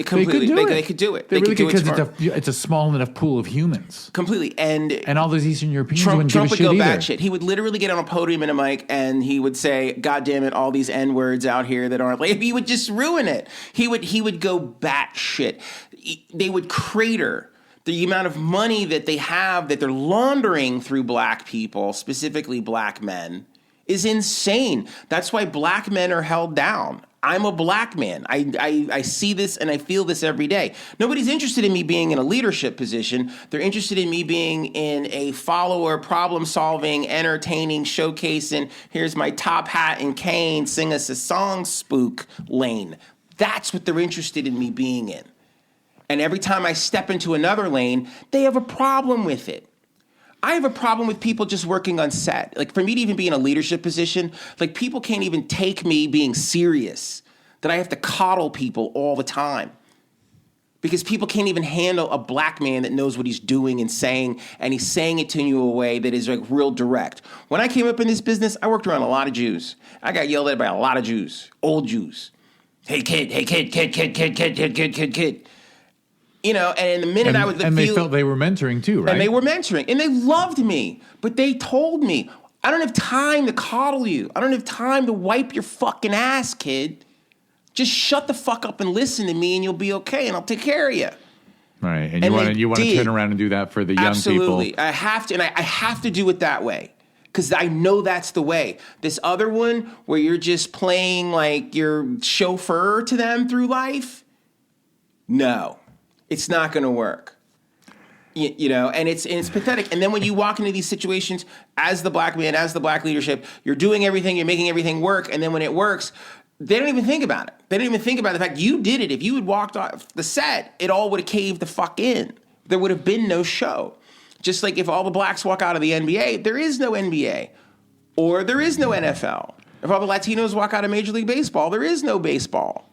Completely. They could do it. They really could, because it's a small enough pool of humans. Completely. And all those Eastern Europeans Trump would go batshit. He would literally get on a podium and a mic and he would say, God damn it, all these N-words out here that aren't... Like, he would just ruin it. He would go batshit. They would crater the amount of money that they have that they're laundering through black people, specifically black men, is insane. That's why black men are held down. I'm a black man. I see this and I feel this every day. Nobody's interested in me being in a leadership position. They're interested in me being in a follower, problem-solving, entertaining, showcasing, here's my top hat and cane, sing us a song spook lane. That's what they're interested in me being in. And every time I step into another lane, they have a problem with it. I have a problem with people just working on set. Like, for me to even be in a leadership position, like, people can't even take me being serious, that I have to coddle people all the time. Because people can't even handle a black man that knows what he's doing and he's saying it to you in a way that is, like, real direct. When I came up in this business, I worked around a lot of Jews. I got yelled at by a lot of Jews, old Jews. Hey, kid. You know, and in the minute I would feel... And they felt they were mentoring too, right? And they were mentoring. And they loved me. But they told me, I don't have time to coddle you. I don't have time to wipe your fucking ass, kid. Just shut the fuck up and listen to me and you'll be okay and I'll take care of you. Right. And you want to turn around and do that for the young people. Absolutely. I have to. And I have to do it that way. Because I know that's the way. This other one where you're just playing like your chauffeur to them through life, no. It's not going to work, you know, and it's pathetic. And then when you walk into these situations as the black man, as the black leadership, you're doing everything, you're making everything work. And then when it works, they don't even think about it. They don't even think about the fact you did it. If you had walked off the set, it all would have caved the fuck in. There would have been no show. Just like if all the blacks walk out of the NBA, there is no NBA or there is no NFL. If all the Latinos walk out of Major League Baseball, there is no baseball.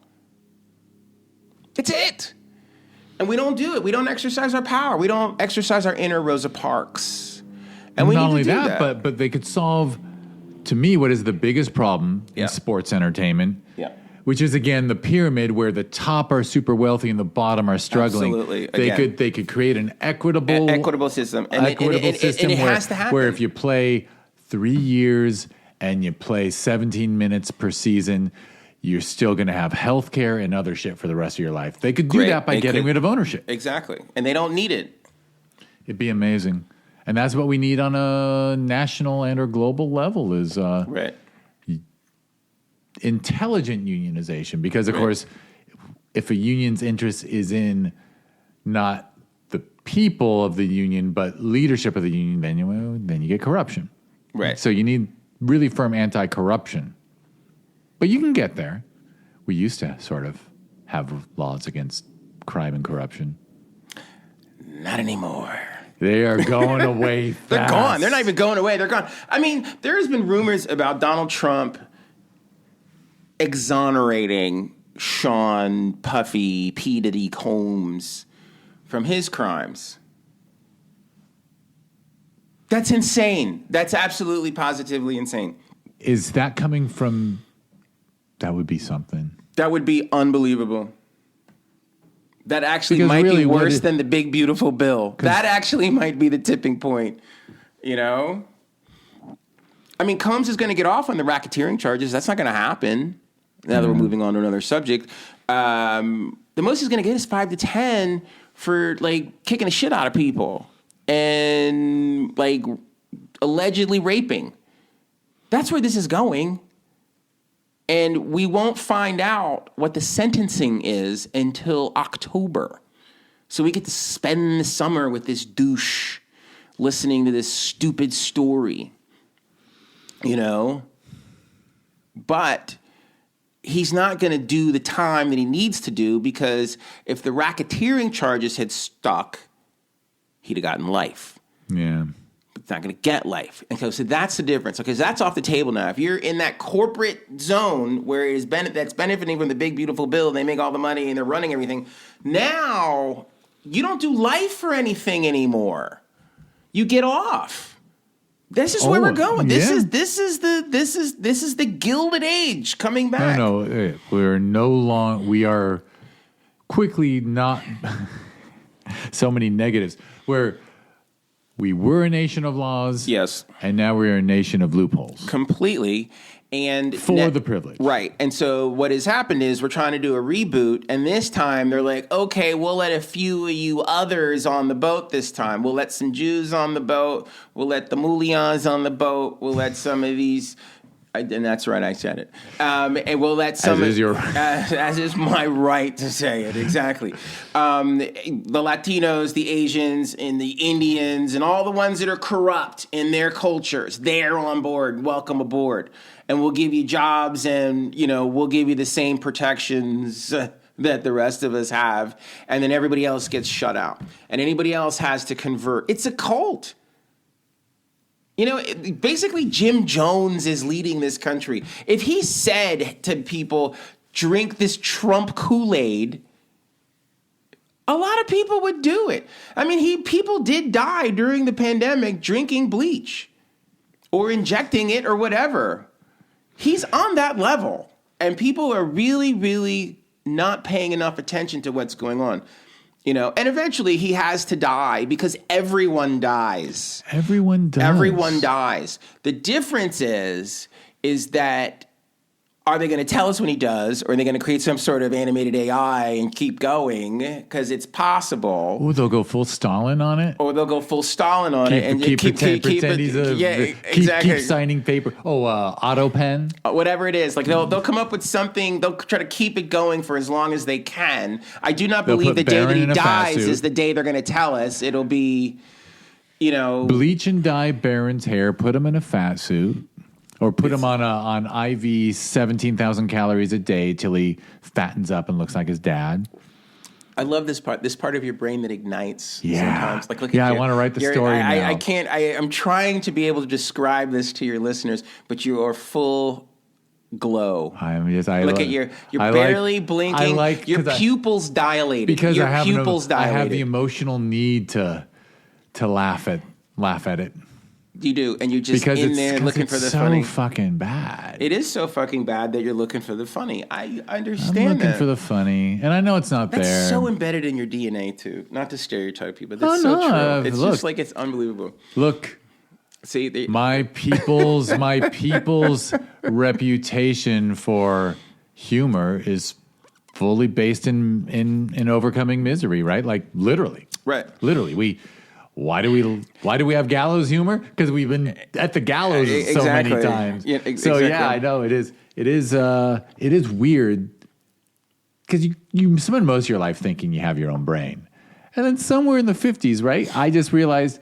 It's it. And we don't do it. We don't exercise our power. We don't exercise our inner Rosa Parks. And we not need only to do that, but they could solve, to me, what is the biggest problem in sports entertainment, which is, again, the pyramid where the top are super wealthy and the bottom are struggling. Absolutely. They could create an equitable system. And it has to happen. Where if you play 3 years and you play 17 minutes per season, you're still going to have health care and other shit for the rest of your life. They could do that by getting rid of ownership. Exactly. And they don't need it. It'd be amazing. And that's what we need on a national and or global level is intelligent unionization. Because, of course, if a union's interest is in not the people of the union, but leadership of the union, then you get corruption. Right. So you need really firm anti-corruption. But you can get there. We used to sort of have laws against crime and corruption. Not anymore. They are going away fast. They're gone. They're not even going away. They're gone. I mean, there has been rumors about Donald Trump exonerating Sean Puffy P. Diddy Combs from his crimes. That's insane. That's absolutely positively insane. Is that coming from... That would be something. That would be unbelievable. That actually might be worse than the big, beautiful bill. That actually might be the tipping point, you know? I mean, Combs is going to get off on the racketeering charges. That's not going to happen. Now that we're moving on to another subject. The most he's going to get is 5 to 10 for, like, kicking the shit out of people and, like, allegedly raping. That's where this is going. And we won't find out what the sentencing is until October. So we get to spend the summer with this douche listening to this stupid story, you know? But he's not going to do the time that he needs to do, because if the racketeering charges had stuck, he'd have gotten life. Yeah. But it's not going to get life. And so that's the difference. Because that's off the table now. If you're in that corporate zone where it is that's benefiting from the big, beautiful bill, they make all the money and they're running everything, now you don't do life for anything anymore. You get off. This is where we're going. This is the Gilded Age coming back. No, we are quickly not so many negatives. Where we were a nation of laws, yes, and now we're a nation of loopholes. Completely. And for the privilege. Right. And so what has happened is we're trying to do a reboot, and this time they're like, okay, we'll let a few of you others on the boat this time. We'll let some Jews on the boat. We'll let the Moulians on the boat. We'll let some of these... and that's right, I said it. And we'll let some... As is your... as is my right to say it, exactly. The Latinos, the Asians, and the Indians, and all the ones that are corrupt in their cultures, they're on board. Welcome aboard. And we'll give you jobs, and, you know, we'll give you the same protections that the rest of us have. And then everybody else gets shut out. And anybody else has to convert. It's a cult. You know, basically Jim Jones is leading this country. If he said to people, drink this Trump Kool-Aid, a lot of people would do it. I mean, people did die during the pandemic drinking bleach or injecting it or whatever. He's on that level, and people are really, really not paying enough attention to what's going on. You know, and eventually he has to die, because everyone dies. Everyone does. Everyone dies. The difference is that, are they going to tell us when he does, or are they going to create some sort of animated AI and keep going? Because it's possible. Or they'll go full Stalin on it. And pretend he's keep signing paper. Auto pen. Whatever it is, like they'll come up with something. They'll try to keep it going for as long as they can. I do not believe the day that he dies is the day they're going to tell us. It'll be, you know, bleach and dye Barron's hair, put him in a fat suit. Or put him on IV 17,000 calories a day till he fattens up and looks like his dad. I love this part of your brain that ignites sometimes. Like, look I want to write the story now. I can't. I'm trying to be able to describe this to your listeners, but you are full glow. Look at you're barely blinking. Your pupils dilated. Because I have the emotional need to laugh at it. You do, and you're just in there looking for the funny. It's so fucking bad. It is so fucking bad that you're looking for the funny. I understand I'm looking for the funny, and I know it's not there. That's so embedded in your DNA, too. Not to stereotype you, but that's so true. It's just like, it's unbelievable. Look, see, my people's reputation for humor is fully based in overcoming misery, right? Like, literally. Right. Literally, Why do we have gallows humor? Because we've been at the gallows so many times. Yeah, exactly. So yeah, I know it is weird, because you spend most of your life thinking you have your own brain, and then somewhere in the 50s, right? I just realized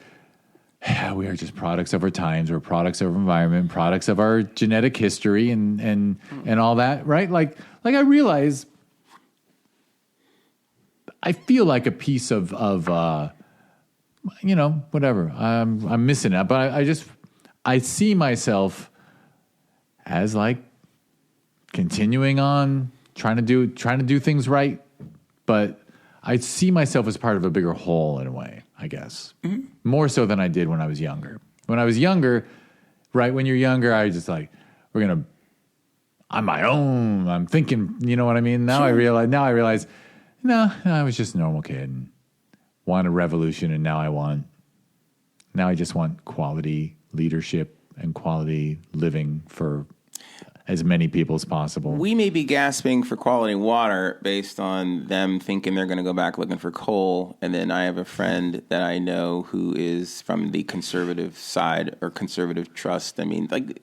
we are just products of our times. We're products of our environment, products of our genetic history, and all that, right? Like I realize I feel like a piece of you know, whatever. I'm missing it, but I see myself as like continuing on trying to do things right, but I see myself as part of a bigger whole in a way, I guess. Mm-hmm. More so than I did when I was younger. When I was younger, right? When you're younger, I was just like, I'm my own. I'm thinking, you know what I mean? Now I realize, no, I was just a normal kid. And want a revolution, and now I just want quality leadership and quality living for as many people as possible. We may be gasping for quality water based on them thinking they're going to go back looking for coal, and then I have a friend that I know who is from the conservative side or conservative trust. I mean, like,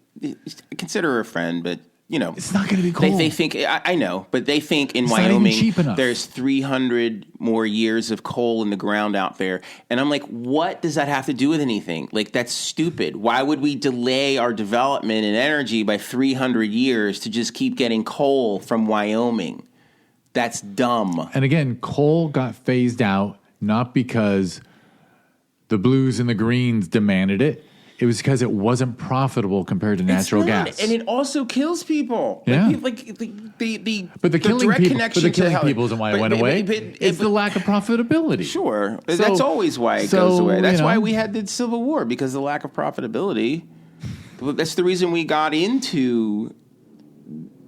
consider her a friend, but It's not going to be coal. They think, I know, but they think in It's not even Wyoming cheap enough. there's 300 more years of coal in the ground out there. And I'm like, what does that have to do with anything? Like, that's stupid. Why would we delay our development in energy by 300 years to just keep getting coal from Wyoming? That's dumb. And again, coal got phased out not because the blues and the greens demanded it. It was because it wasn't profitable compared to natural gas. And it also kills people. Yeah. But the killing direct people, connection but the killing to people isn't why it went away. It's the lack of profitability. Sure. That's always why it goes away. That's why we had the Civil War, because of the lack of profitability. That's the reason we got into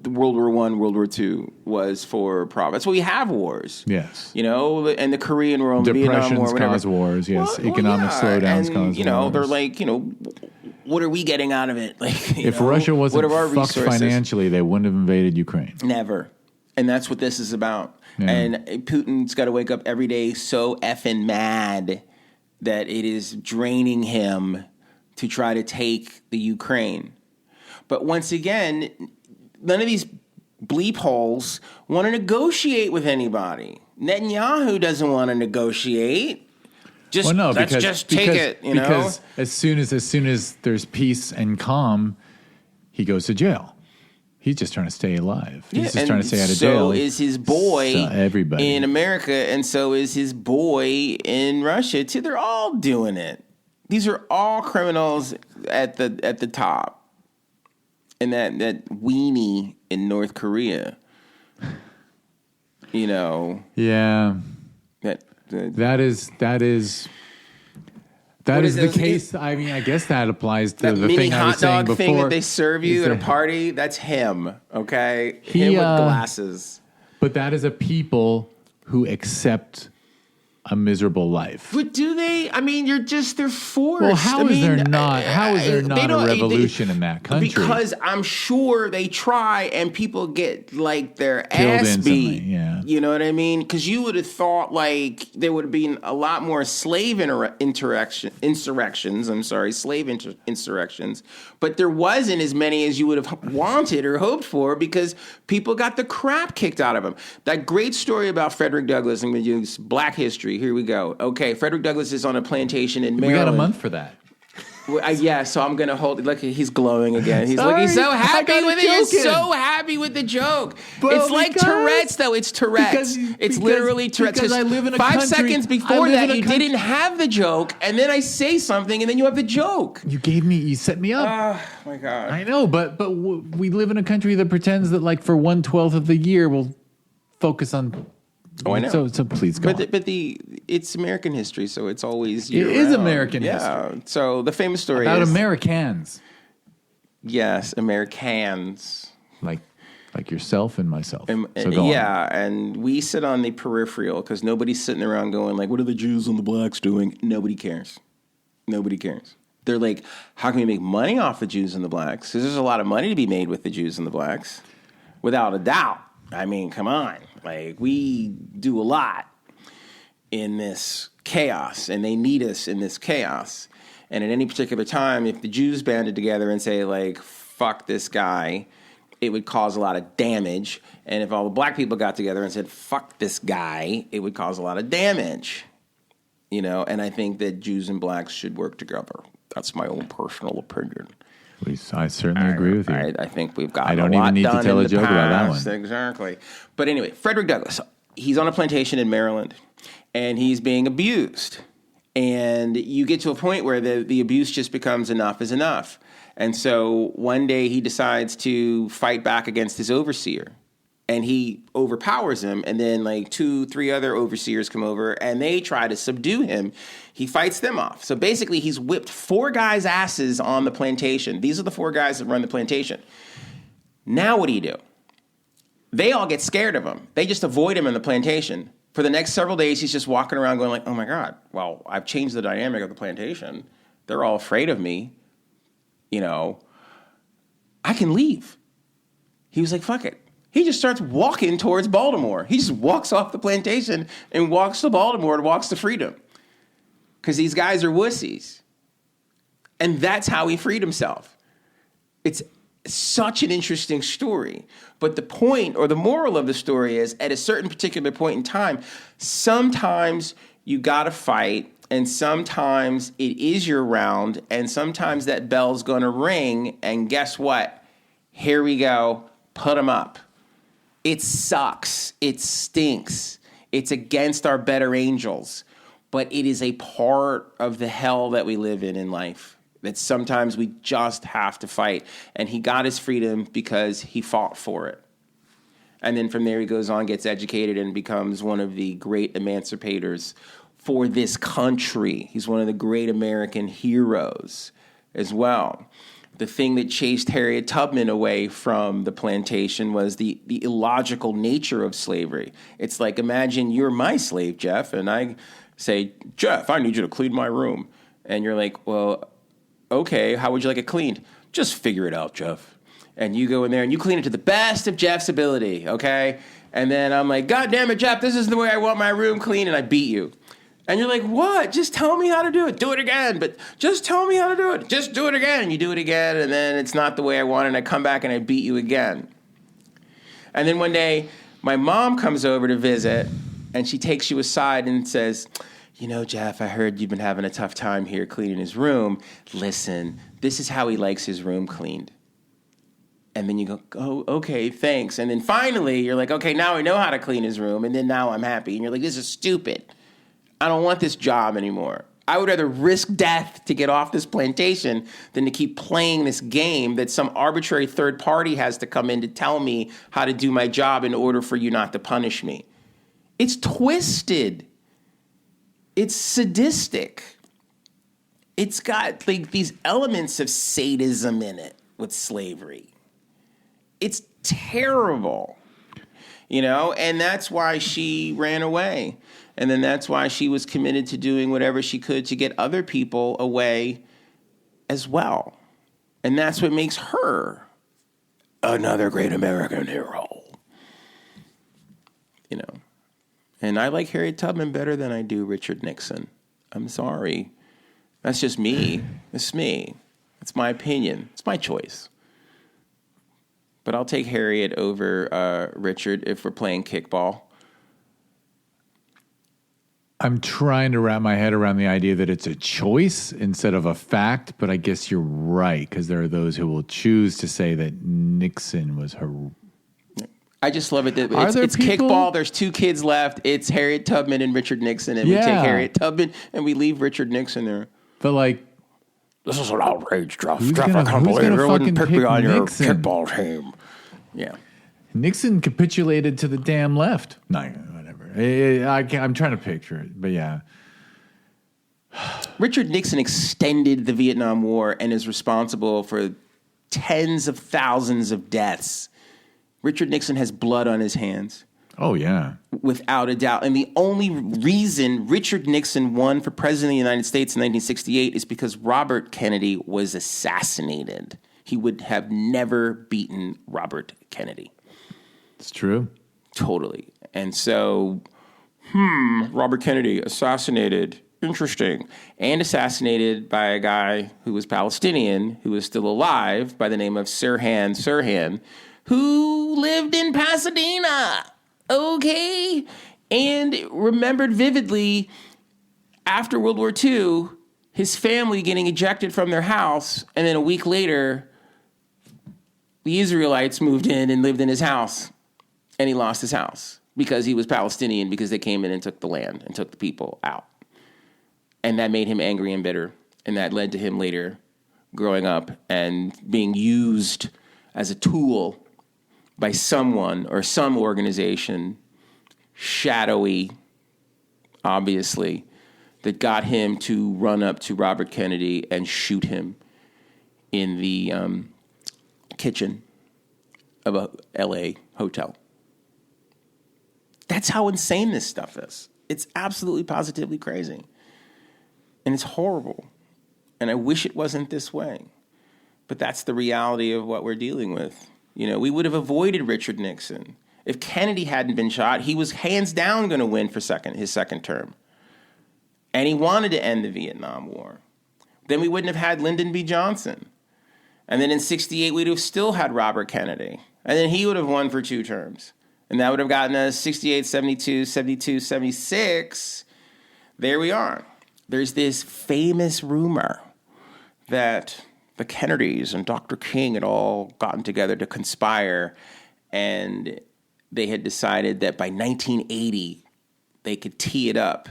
the World War I, World War II was for profit. That's why we have wars. Yes. And the Korean War, the Vietnam War, whatever. Cause wars, yes. Economic slowdowns cause wars. They're like, what are we getting out of it? Like, if Russia wasn't fucked resources? Financially, they wouldn't have invaded Ukraine. Never. And that's what this is about. Yeah. And Putin's got to wake up every day so effing mad that it is draining him to try to take the Ukraine. But once again, none of these bleep holes want to negotiate with anybody. Netanyahu doesn't want to negotiate. Let's just take it. Because as soon as there's peace and calm, he goes to jail. He's just trying to stay alive. He's just trying to stay out of jail. So is his boy everybody in America, and so is his boy in Russia too. They're all doing it. These are all criminals at the top. And that weenie in North Korea, Yeah. That is the case. I mean, I guess that applies to the thing I was saying before. Thing that they serve you at a party, that's him, okay? Him with glasses. But that is a people who accept a miserable life. But do they? I mean, they're forced. Well, how is there not a revolution in that country? Because I'm sure they try and people get like their killed ass instantly, beat. Yeah. You know what I mean? Because you would have thought like there would have been a lot more slave insurrections. But there wasn't as many as you would have wanted or hoped for because people got the crap kicked out of them. That great story about Frederick Douglass, I'm going to use Black history. Here we go. Okay, Frederick Douglass is on a plantation in Maryland. We got a month for that. So I'm gonna hold. Look, he's glowing again. He's so happy with it. He's so happy with the joke. It's like Tourette's, though. It's Tourette's. It's literally Tourette's. Because I live in a 5 country. seconds before that, you didn't have the joke, and then I say something, and then you have the joke. You set me up. Oh my God. I know, but we live in a country that pretends that like for 1/12 of the year we'll focus on. Oh, I know. So please go. But it's American history, so it's always it is American history. So the famous story about is Americans. Yes, Americans. Like yourself and myself. So go on. And we sit on the peripheral because nobody's sitting around going like, "What are the Jews and the blacks doing?" Nobody cares. Nobody cares. They're like, "How can we make money off the Jews and the blacks?" Because there's a lot of money to be made with the Jews and the blacks, without a doubt. I mean, come on. Like, we do a lot in this chaos, and they need us in this chaos. And at any particular time, if the Jews banded together and say, like, fuck this guy, it would cause a lot of damage. And if all the black people got together and said, fuck this guy, it would cause a lot of damage. And I think that Jews and blacks should work together. That's my own personal opinion. I certainly agree with you. I think we've got. I don't even need to tell a joke about that one. Exactly. But anyway, Frederick Douglass. He's on a plantation in Maryland, and he's being abused. And you get to a point where the abuse just becomes enough is enough. And so one day he decides to fight back against his overseer. And he overpowers him, and then like 2-3 other overseers come over, and they try to subdue him. He fights them off. So basically, he's whipped 4 guys' asses on the plantation. These are the 4 guys that run the plantation. Now what do? They all get scared of him. They just avoid him in the plantation. For the next several days, he's just walking around going like, oh my God, well, I've changed the dynamic of the plantation. They're all afraid of me. I can leave. He was like, fuck it. He just starts walking towards Baltimore. He just walks off the plantation and walks to Baltimore and walks to freedom. Because these guys are wussies. And that's how he freed himself. It's Such an interesting story. But the point or the moral of the story is at a certain particular point in time, sometimes you got to fight, and sometimes it is your round, and sometimes that bell's going to ring, and guess what? Here we go. Put them up. It sucks. It stinks. It's against our better angels. But it is a part of the hell that we live in life. That sometimes we just have to fight. And he got his freedom because he fought for it. And then from there he goes on, gets educated, and becomes one of the great emancipators for this country. He's one of the great American heroes as well. The thing that chased Harriet Tubman away from the plantation was the illogical nature of slavery. It's like, imagine you're my slave, Jeff, and I say, Jeff, I need you to clean my room. And you're like, well, okay, how would you like it cleaned? Just figure it out, Jeff. And you go in there and you clean it to the best of Jeff's ability, okay? And then I'm like, God damn it, Jeff, this is the way I want my room cleaned, and I beat you. And you're like, what? Just tell me how to do it. Do it again. But just tell me how to do it. Just do it again. And you do it again, and then it's not the way I want it, and I come back and I beat you again. And then one day, my mom comes over to visit, and she takes you aside and says, you know, Jeff, I heard you've been having a tough time here cleaning his room. Listen, this is how he likes his room cleaned. And then you go, oh, okay, thanks. And then finally, you're like, okay, now I know how to clean his room, and then now I'm happy. And you're like, this is stupid. I don't want this job anymore. I would rather risk death to get off this plantation than to keep playing this game that some arbitrary third party has to come in to tell me how to do my job in order for you not to punish me. It's twisted. It's sadistic. It's got like these elements of sadism in it with slavery. It's terrible, you know, and that's why she ran away. And then that's why she was committed to doing whatever she could to get other people away as well. And that's what makes her another great American hero. You know, and I like Harriet Tubman better than I do Richard Nixon. I'm sorry. That's just me. It's me. It's my opinion. It's my choice. But I'll take Harriet over Richard if we're playing kickball. I'm trying to wrap my head around the idea that it's a choice instead of a fact, but I guess you're right, because there are those who will choose to say that Nixon was her. I just love it. It's kickball. There's two kids left. It's Harriet Tubman and Richard Nixon, and we take Harriet Tubman and we leave Richard Nixon there. But like, this is an outrage, Jeff. Jeff, I can't believe you wouldn't pick me on your kickball team. Yeah. Nixon capitulated to the damn left. No, whatever. I'm trying to picture it, but yeah. Richard Nixon extended the Vietnam War and is responsible for tens of thousands of deaths. Richard Nixon has blood on his hands. Oh, yeah. Without a doubt. And the only reason Richard Nixon won for president of the United States in 1968 is because Robert Kennedy was assassinated. He would have never beaten Robert Kennedy. It's true. Totally. And so, Robert Kennedy assassinated. Interesting. And assassinated by a guy who was Palestinian, who was still alive, by the name of Sirhan Sirhan, who lived in Pasadena. Okay? And remembered vividly, after World War II, his family getting ejected from their house, and then a week later, the Israelites moved in and lived in his house, and he lost his house because he was Palestinian, because they came in and took the land and took the people out. And that made him angry and bitter, and that led to him later growing up and being used as a tool by someone or some organization, shadowy, obviously, that got him to run up to Robert Kennedy and shoot him in the kitchen of a L.A. hotel. That's how insane this stuff is. It's absolutely, positively crazy. And it's horrible. And I wish it wasn't this way. But that's the reality of what we're dealing with. You know, we would have avoided Richard Nixon. If Kennedy hadn't been shot, he was hands down going to win for his second term. And he wanted to end the Vietnam War. Then we wouldn't have had Lyndon B. Johnson. And then in 68, we'd have still had Robert Kennedy. And then he would have won for 2 terms. And that would have gotten us 68, 72, 72, 76. There we are. There's this famous rumor that the Kennedys and Dr. King had all gotten together to conspire, and they had decided that by 1980, they could tee it up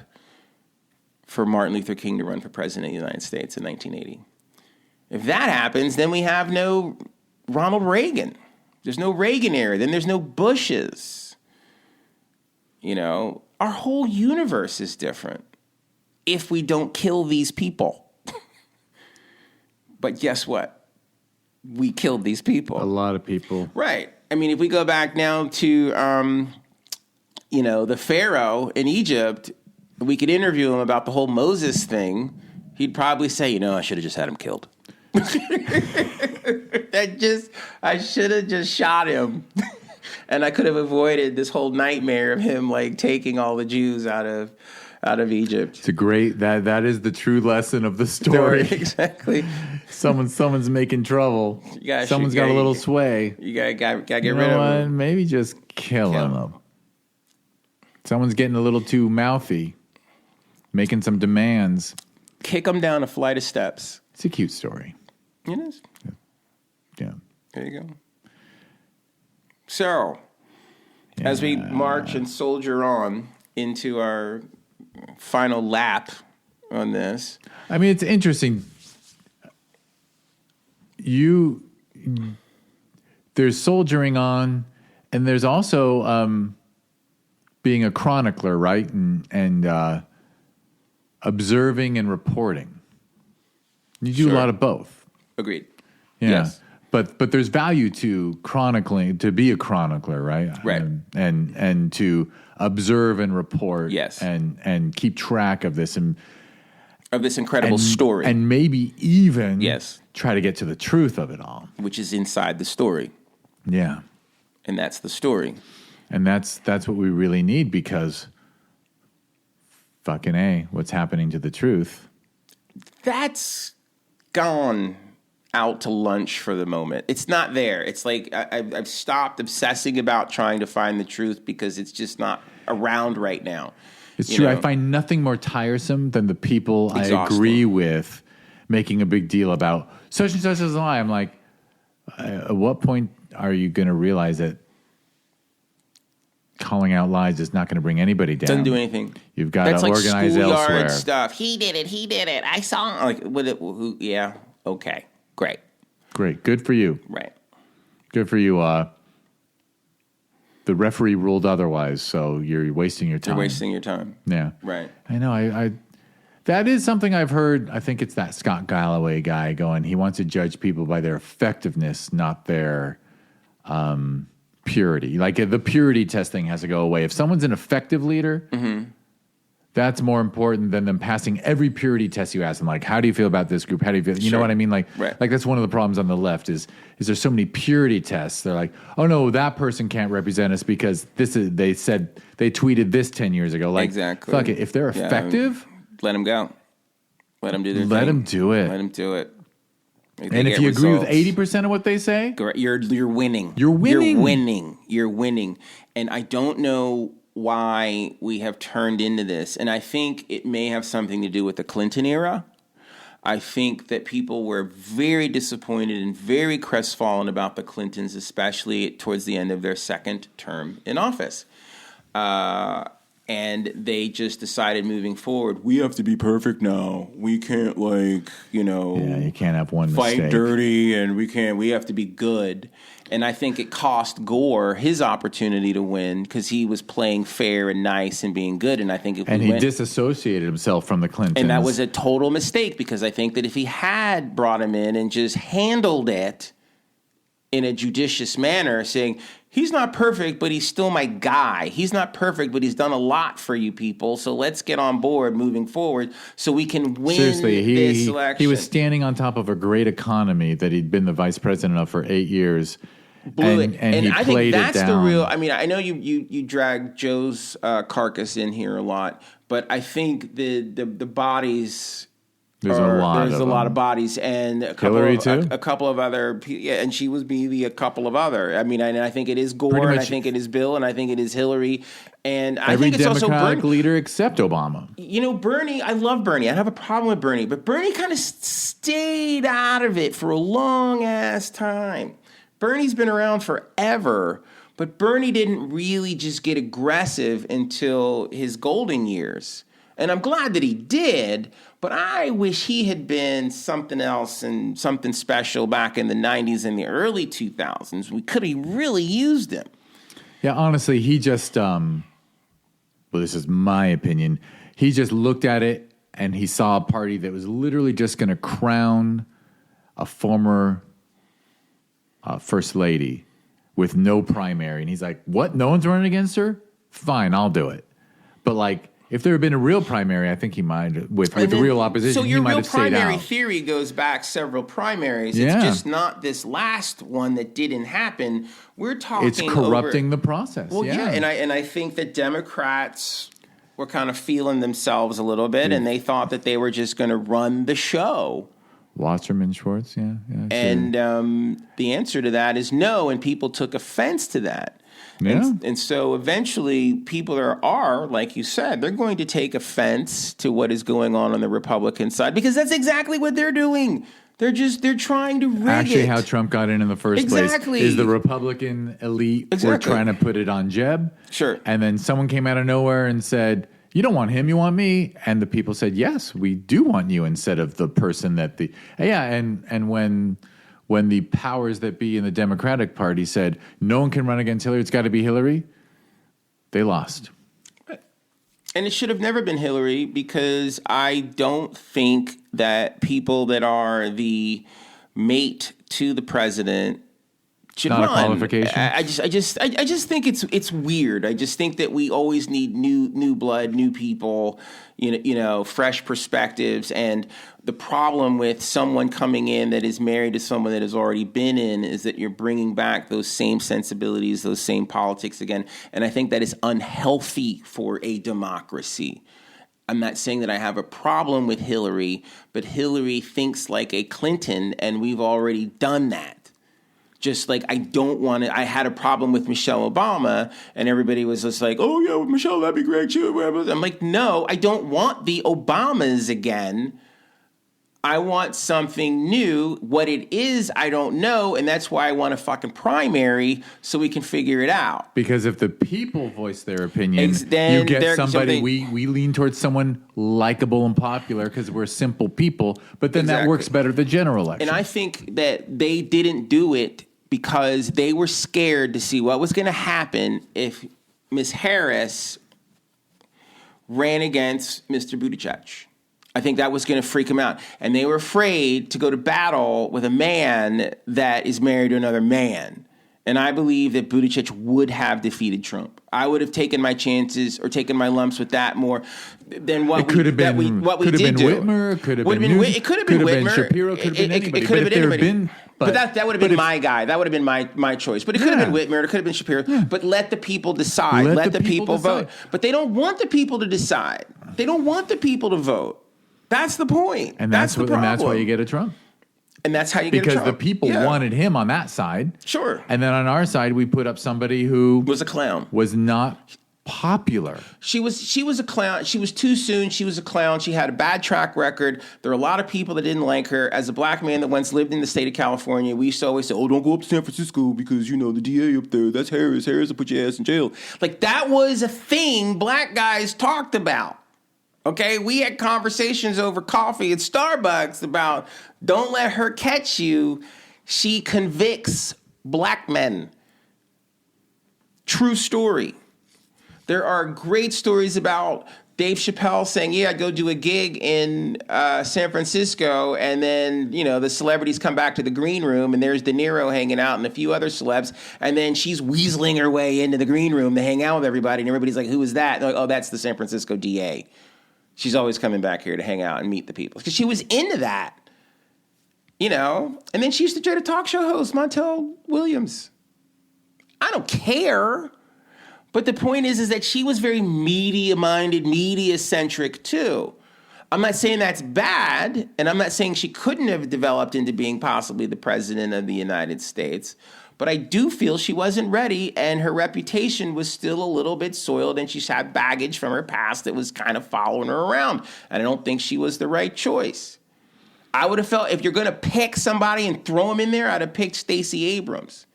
for Martin Luther King to run for president of the United States in 1980. If that happens, then we have no Ronald Reagan. There's no Reagan era. Then there's no Bushes. You know, our whole universe is different if we don't kill these people. But guess what? We killed these people. A lot of people. Right. I mean, if we go back now to, the Pharaoh in Egypt, we could interview him about the whole Moses thing. He'd probably say, I should have just had him killed. I should have just shot him. And I could have avoided this whole nightmare of him taking all the Jews out of Egypt. It's a great that is the true lesson of the story. Exactly. Someone's making trouble. Someone's got a little sway. You gotta get rid of him. Maybe just kill him. Someone's getting a little too mouthy, making some demands. Kick him down a flight of steps. It's a cute story. It is. Yeah. There you go. So, as we march and soldier on into our final lap on this. I mean, it's interesting. There's soldiering on, and there's also being a chronicler, right? And observing and reporting. You do a lot of both. Agreed. Yeah. Yes. But there's value to chronicling, to be a chronicler, right? Right. And to observe and report. Yes. And keep track of this of this incredible story. And maybe even yes. try to get to the truth of it all. Which is inside the story. Yeah. And that's the story. And that's what we really need, because fucking A, what's happening to the truth? That's gone out to lunch for the moment. It's not there. It's like I've stopped obsessing about trying to find the truth because it's just not around right now. It's true. I find nothing more tiresome than the people I agree with making a big deal about such and such as a lie. I'm like, at what point are you going to realize that calling out lies is not going to bring anybody down? Doesn't do anything. You've got to organize elsewhere. Stuff. He did it. I saw him. Yeah. Okay. Great. Good for you. Right. Good for you. The referee ruled otherwise, so you're wasting your time. You're wasting your time. Yeah. Right. I know. I that is something I've heard. I think it's that Scott Galloway guy going, he wants to judge people by their effectiveness, not their purity. Like the purity testing has to go away. If someone's an effective leader, that's more important than them passing every purity test you ask them. Like, how do you feel about this group? How do you feel? You know what I mean? Like that's one of the problems on the left is there's so many purity tests. They're like, oh no, that person can't represent us because they tweeted this 10 years ago. Like, exactly. Fuck it. If they're effective, let them go. Let them do their thing. Let them do it. Let them do it. And if you agree with 80% of what they say, you're winning. You're winning. You're winning. And I don't know why we have turned into this. And I think it may have something to do with the Clinton era. I think that people were very disappointed and very crestfallen about the Clintons, especially towards the end of their second term in office. And they just decided moving forward, we have to be perfect now. We can't you can't have one fight mistake. Dirty, and we have to be good. And I think it cost Gore his opportunity to win because he was playing fair and nice and being good. And I think he disassociated himself from the Clintons. And that was a total mistake because I think that if he had brought him in and just handled it in a judicious manner, saying, he's not perfect, but he's still my guy. He's not perfect, but he's done a lot for you people. So let's get on board moving forward so we can win this election. He was standing on top of a great economy that he'd been the vice president of for 8 years. Blew it. And he I played think that's it down. the real. I mean, I know you drag Joe's carcass in here a lot, but I think the bodies There's a lot of bodies, and a couple of other, and she was maybe a couple of other. I mean, I think it is Gore, and I think it is Bill, and I think it is Hillary, and I think it's also Democratic leader except Obama. You know, Bernie. I love Bernie. I have a problem with Bernie, but Bernie kind of stayed out of it for a long ass time. Bernie's been around forever, but Bernie didn't really just get aggressive until his golden years. And I'm glad that he did, but I wish he had been something else and something special back in the 90s and the early 2000s. We could have really used him. Yeah, honestly, he just, well, this is my opinion, he just looked at it and he saw a party that was literally just going to crown a former first lady with no primary. And he's like, what? No one's running against her? Fine, I'll do it. But like, if there had been a real primary, I think he might, with the real opposition, he might have stayed out. So your real primary theory goes back several primaries. Yeah. It's just not this last one that didn't happen. We're talking It's corrupting the process. Well, yeah, and I think that Democrats were kind of feeling themselves a little bit, and they thought that they were just going to run the show. Wasserman Schwartz, yeah. And the answer to that is no, and people took offense to that. Yeah. And so eventually people are, like you said, they're going to take offense to what is going on the Republican side, because that's exactly what they're doing. They're trying to rig Actually, it. how Trump got in the first place is the Republican elite were trying to put it on Jeb. Sure. And then someone came out of nowhere and said, you don't want him, you want me. And the people said, yes, we do want you, instead of the person that and when the powers that be in the Democratic Party said, no one can run against Hillary, it's got to be Hillary, they lost. And it should have never been Hillary, because I don't think that people that are the mate to the president should not run. A qualification. I just think it's weird. I just think that we always need new blood, new people, you know, fresh perspectives. And the problem with someone coming in that is married to someone that has already been in is that you're bringing back those same sensibilities, those same politics again. And I think that is unhealthy for a democracy. I'm not saying that I have a problem with Hillary, but Hillary thinks like a Clinton, and we've already done that. Just like I don't want to. I had a problem with Michelle Obama, and everybody was just like, "Oh yeah, Michelle, that'd be great." I'm like, no, I don't want the Obamas again. I want something new. What it is, I don't know, and that's why I want a fucking primary so we can figure it out. Because if the people voice their opinion, you get somebody. We lean towards someone likable and popular because we're simple people. But then that works better the general election. And I think that they didn't do it because they were scared to see what was going to happen if Ms. Harris ran against Mr. Buttigieg. I think that was going to freak him out. And they were afraid to go to battle with a man that is married to another man. And I believe that Buttigieg would have defeated Trump. I would have taken my chances or taken my lumps with that more than what we did do. Whitmer, it could have been Whitmer, it could have been Whitmer. Shapiro, could have been anybody. It could have been anybody. But that would have been my guy. That would have been my choice. But it could have been Whitmer. It could have been Shapiro. Yeah. But let the people decide. Let the people vote. But they don't want the people to decide. They don't want the people to vote. That's the point. And that's the problem. And that's why you get a Trump. And that's how you get a Trump. Because the people wanted him on that side. Sure. And then on our side, we put up somebody who was a clown. Was not popular. She was a clown. She was too soon. She was a clown. She had a bad track record. There were a lot of people that didn't like her. As a black man that once lived in the state of California, we used to always say, "Oh, don't go up to San Francisco because, you know, the DA up there, that's Harris. Harris will put your ass in jail." Like, that was a thing black guys talked about. Okay, we had conversations over coffee at Starbucks about, don't let her catch you. She convicts black men. True story. There are great stories about Dave Chappelle saying, yeah, I'd go do a gig in San Francisco, and then, you know, the celebrities come back to the green room, and there's De Niro hanging out and a few other celebs, and then she's weaseling her way into the green room to hang out with everybody, and everybody's like, who is that? And they're like, oh, that's the San Francisco DA. She's always coming back here to hang out and meet the people. Because she was into that, you know? And then she used to try to talk show host Montel Williams. I don't care. But the point is that she was very media-minded, media-centric, too. I'm not saying that's bad, and I'm not saying she couldn't have developed into being possibly the president of the United States, but I do feel she wasn't ready, and her reputation was still a little bit soiled, and she's had baggage from her past that was kind of following her around, and I don't think she was the right choice. I would have felt if you're going to pick somebody and throw them in there, I'd have picked Stacey Abrams.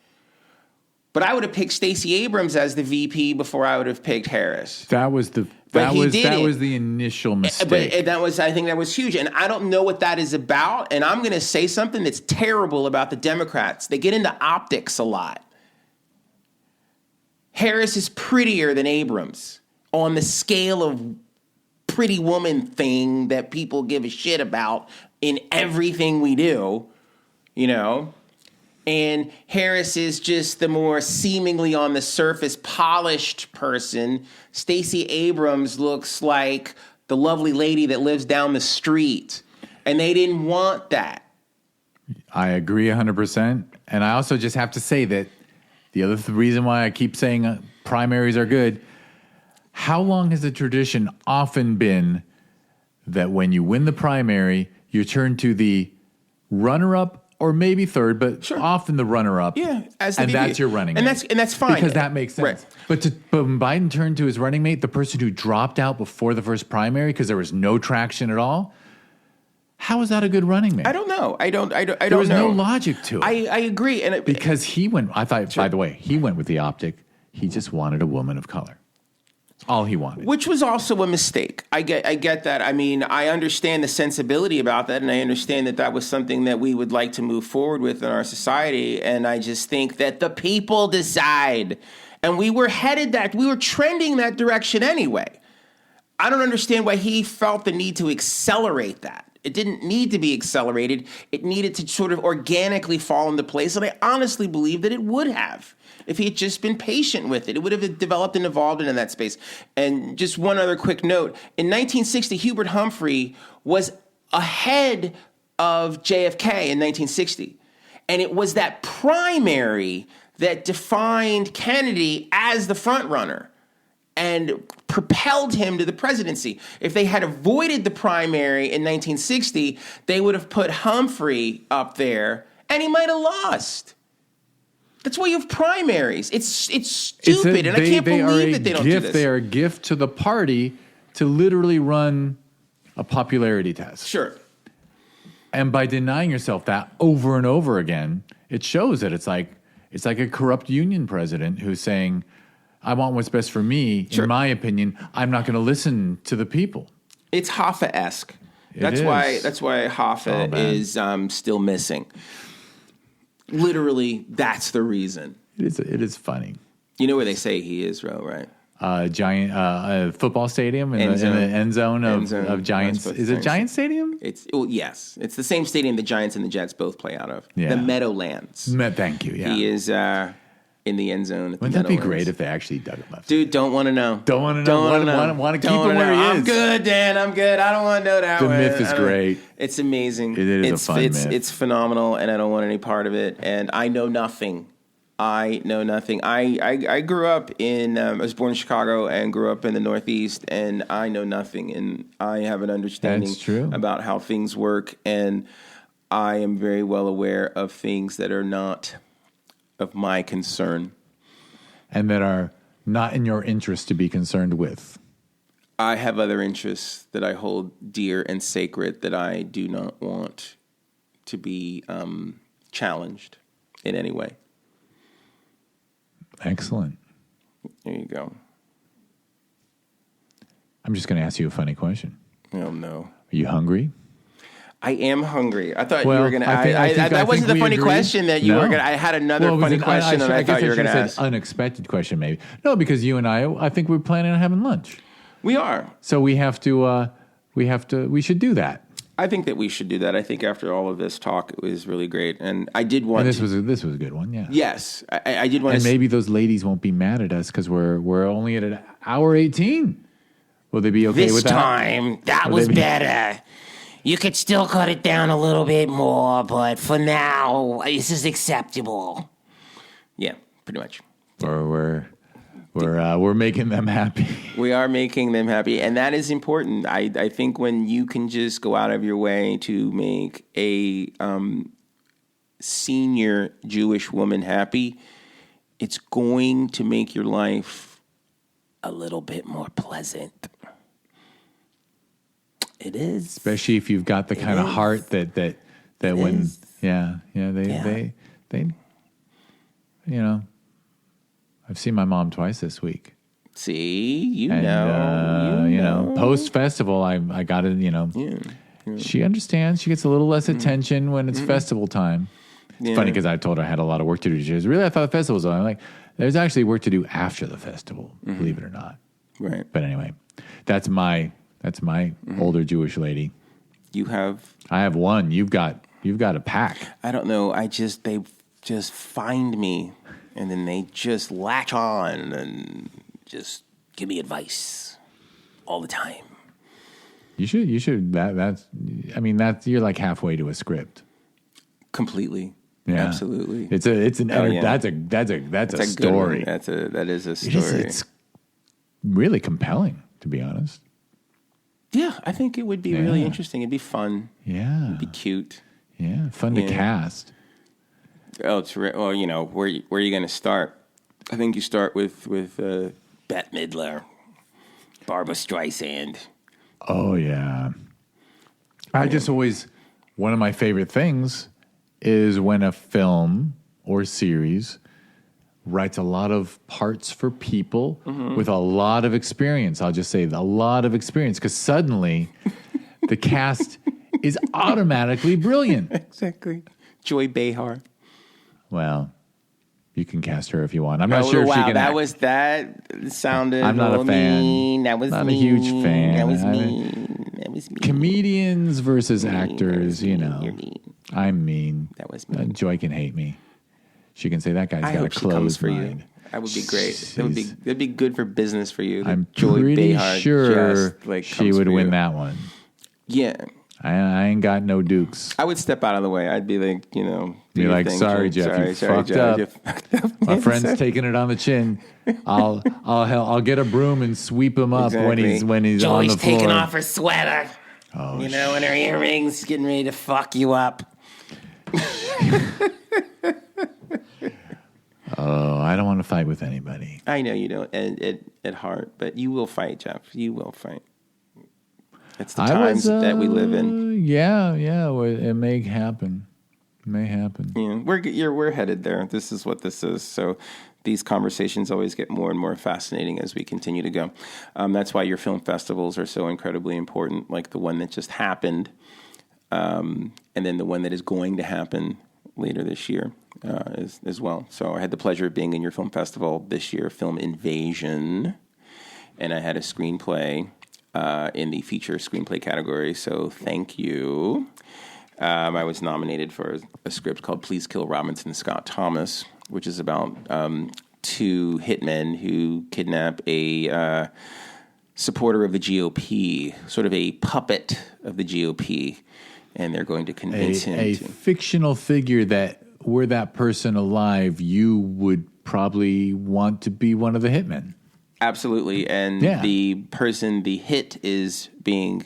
But I would have picked Stacey Abrams as the VP before I would have picked Harris. That was the initial mistake. But I think that was huge. And I don't know what that is about. And I'm going to say something that's terrible about the Democrats. They get into optics a lot. Harris is prettier than Abrams on the scale of pretty woman thing that people give a shit about in everything we do, you know? And Harris is just the more seemingly on the surface polished person. Stacey Abrams looks like the lovely lady that lives down the street. And they didn't want that. I agree 100%. And I also just have to say that the other reason why I keep saying primaries are good, how long has the tradition often been that when you win the primary, you turn to the runner-up or maybe third, but often the runner-up. Yeah, as the and VP. That's your running mate. And that's fine. Because that makes sense. Right. But when Biden turned to his running mate, the person who dropped out before the first primary because there was no traction at all, how is that a good running mate? I don't know. I don't know. There was no logic to it. I agree. Because he went, I thought, by the way, he went with the optic. He just wanted a woman of color. All he wanted. Which was also a mistake. I get that. I mean, I understand the sensibility about that, and I understand that that was something that we would like to move forward with in our society, and I just think that the people decide. And we were trending that direction anyway. I don't understand why he felt the need to accelerate that. It didn't need to be accelerated. It needed to sort of organically fall into place, and I honestly believe that it would have. If he had just been patient with it, it would have developed and evolved into that space. And just one other quick note. In 1960, Hubert Humphrey was ahead of JFK in 1960. And it was that primary that defined Kennedy as the front runner and propelled him to the presidency. If they had avoided the primary in 1960, they would have put Humphrey up there, and he might have lost. That's why you have primaries. It's stupid, and I can't believe that they don't do this. They are a gift to the party to literally run a popularity test. Sure. And by denying yourself that over and over again, it shows that it's like a corrupt union president who's saying, I want what's best for me. Sure. In my opinion, I'm not going to listen to the people. It's Hoffa-esque. That's why Hoffa is still missing. Literally, that's the reason. It is funny. You know where they say he is, Ro, right? Giant football stadium in the end zone of Giants. Is it Giants Stadium? Yes. It's the same stadium the Giants and the Jets both play out of. Yeah. The Meadowlands. Thank you, yeah. He is in the end zone. Wouldn't that be great if they actually dug him up? Dude, don't want to know. Don't want to know. Want to keep him where he is. I'm good, Dan. I'm good. I don't want to know that The one. myth is great. It's amazing. It is a fun myth. It's phenomenal, and I don't want any part of it. And I know nothing. I grew up I was born in Chicago and grew up in the Northeast, and I know nothing. And I have an understanding about how things work, and I am very well aware of things that are not of my concern. And that are not in your interest to be concerned with. I have other interests that I hold dear and sacred that I do not want to be challenged in any way. Excellent. There you go. I'm just going to ask you a funny question. Oh, no. Are you hungry? I am hungry. I thought you were going to. That wasn't the funny question that you were going to. I had another funny question that I thought you were going to ask. Unexpected question, maybe. No, because you and I think we're planning on having lunch. We are. So we should do that. I think that we should do that. I think after all of this talk, it was really great, and I did want. And this was a good one, yeah. Yes, I did want. And maybe those ladies won't be mad at us because we're only at an hour 18. Will they be okay with that? This time, that was better. You could still cut it down a little bit more, but for now, this is acceptable. Yeah, pretty much. Or We're making them happy. We are making them happy, and that is important. I think when you can just go out of your way to make a senior Jewish woman happy, it's going to make your life a little bit more pleasant. It is, Especially if you've got the kind of heart that when is. they I've seen my mom twice this week. See, you And, know. post festival, I got it. Yeah. She understands. She gets a little less attention when it's festival time. It's funny because I told her I had a lot of work to do. She goes, "Really? I thought the festival was on." I'm like, "There's actually work to do after the festival, believe it or not." Right. But anyway, that's my older Jewish lady. I have one. You've got a pack. I don't know. They just find me, and then they just latch on and just give me advice all the time. You should. You're like halfway to a script. Completely. Yeah. Absolutely. That's a story. That is a story. It's really compelling, to be honest. Yeah, I think it would be really interesting. It'd be fun. Yeah. It'd be cute. Yeah, fun to cast. Oh, it's where are you going to start? I think you start with Bette Midler, Barbra Streisand. Oh yeah. I just always, one of my favorite things is when a film or series writes a lot of parts for people with a lot of experience. I'll just say a lot of experience, because suddenly the cast is automatically brilliant. Exactly. Joy Behar. Well, you can cast her if you want. I'm not sure if she can act. That sounded I'm not a fan. mean. That was not mean. a huge fan. That was mean. That was mean. Comedians versus actors, You're mean. I'm mean. That was mean. Joy can hate me. She can say that guy's I got a hope she comes closed for mind. you. That would be great. That'd be good for business for you. I'm Joy pretty Behar sure just, she comes would for win you. that one. Yeah. I ain't got no dukes. I would step out of the way. I'd be like, do Be your like, thing, sorry, Jim. Jeff, you Sorry, fucked Jeff, up. you fucked up. My friend's taking it on the chin. I'll get a broom and sweep him up when Exactly. he's on the Joy's floor. taking off her sweater. Oh, And her earrings, getting ready to fuck you up. Oh, I don't want to fight with anybody. I know you don't at heart, but you will fight, Jeff. You will fight. It's the times that we live in. Yeah. Well, it may happen. It may happen. Yeah, we're headed there. This is what this is. So these conversations always get more and more fascinating as we continue to go. That's why your film festivals are so incredibly important, like the one that just happened, and then the one that is going to happen later this year as well. So I had the pleasure of being in your film festival this year, Film Invasion, and I had a screenplay in the feature screenplay category. So thank you. I was nominated for a script called Please Kill Robinson Scott Thomas, which is about two hitmen who kidnap a supporter of the GOP, sort of a puppet of the GOP, and they're going to convince him a to... fictional figure that, were that person alive, you would probably want to be one of the hitmen. Absolutely. And the person the hit is being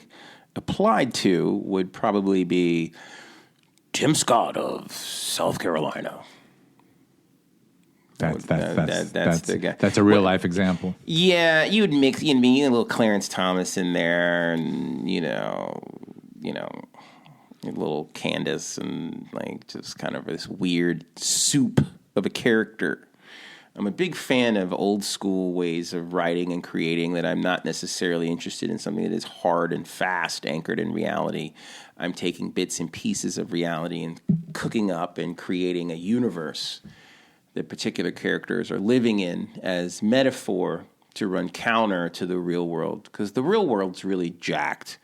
applied to would probably be Tim Scott of South Carolina. That's the guy. That's a real life example. Yeah, you would mix, you need a little Clarence Thomas in there, and a little Candace, and just kind of this weird soup of a character. I'm a big fan of old school ways of writing and creating that I'm not necessarily interested in something that is hard and fast, anchored in reality. I'm taking bits and pieces of reality and cooking up and creating a universe that particular characters are living in as metaphor to run counter to the real world, because the real world's really jacked.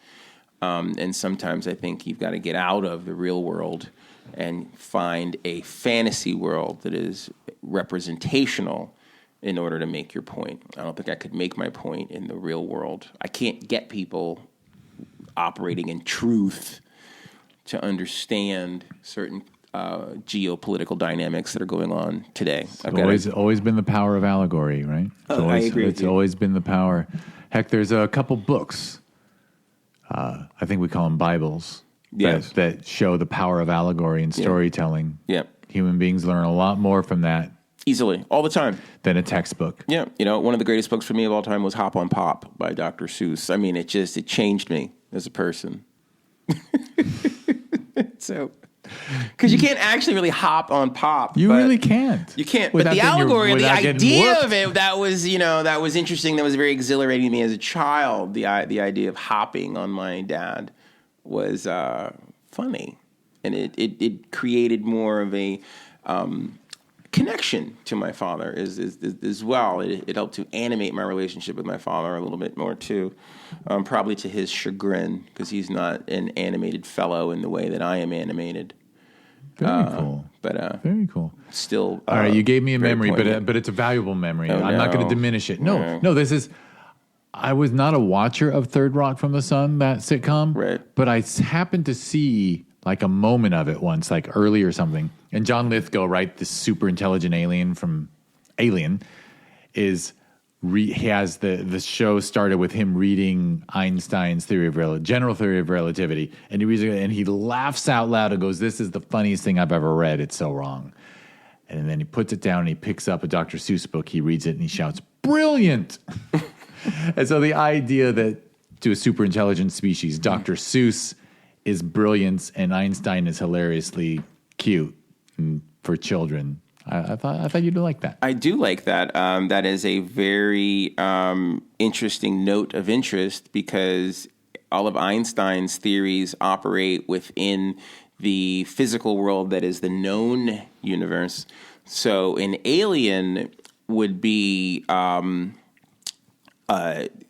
And sometimes I think you've got to get out of the real world and find a fantasy world that is representational in order to make your point. I don't think I could make my point in the real world. I can't get people operating in truth to understand certain geopolitical dynamics that are going on today. Always been the power of allegory, right? I agree with It's you. always been the power. Heck, there's a couple books. I think we call them Bibles. Yes. That show the power of allegory and storytelling. Yeah. Human beings learn a lot more from that Easily, all the time. than a textbook. Yeah. One of the greatest books for me of all time was Hop on Pop by Dr. Seuss. I mean, it changed me as a person. So, because you can't actually really hop on pop. You really can't. You can't. But the allegory, the idea of it, that was interesting. That was very exhilarating to me as a child. The idea of hopping on my dad was funny, and it created more of a connection to my father as well. It helped to animate my relationship with my father a little bit more too, probably to his chagrin, because he's not an animated fellow in the way that I am animated. Very cool. But very cool. Still, all right. You gave me a very memory, poignant. but it's a valuable memory. Oh, I'm not going to diminish it. No. This is. I was not a watcher of Third Rock from the Sun, that sitcom, right? But I happened to see like a moment of it once, like early or something. And John Lithgow, right, this super intelligent alien from Alien, he has the show started with him reading Einstein's general theory of relativity, and he reads it and he laughs out loud and goes, "This is the funniest thing I've ever read. It's so wrong." And then he puts it down and he picks up a Dr. Seuss book. He reads it and he shouts, "Brilliant!" And so the idea that to a super intelligent species, Dr. Seuss is brilliance and Einstein is hilariously cute for children. I thought you'd like that. I do like that. That is a very interesting note of interest, because all of Einstein's theories operate within the physical world that is the known universe. So an alien would be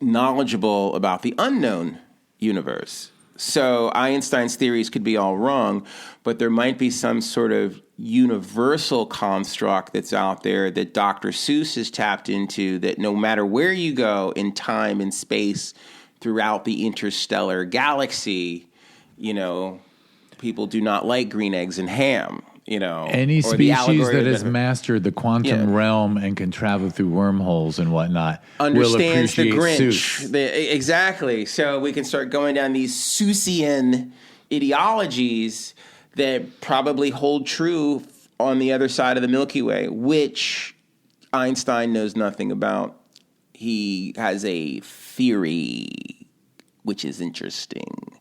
knowledgeable about the unknown universe. So Einstein's theories could be all wrong, but there might be some sort of universal construct that's out there that Dr. Seuss has tapped into, that no matter where you go in time and space throughout the interstellar galaxy, people do not like green eggs and ham. Any species that has mastered the quantum realm and can travel through wormholes and whatnot understands will the appreciate Grinch. Seuss. Exactly. So we can start going down these Seussian ideologies that probably hold true on the other side of the Milky Way, which Einstein knows nothing about. He has a theory, which is interesting,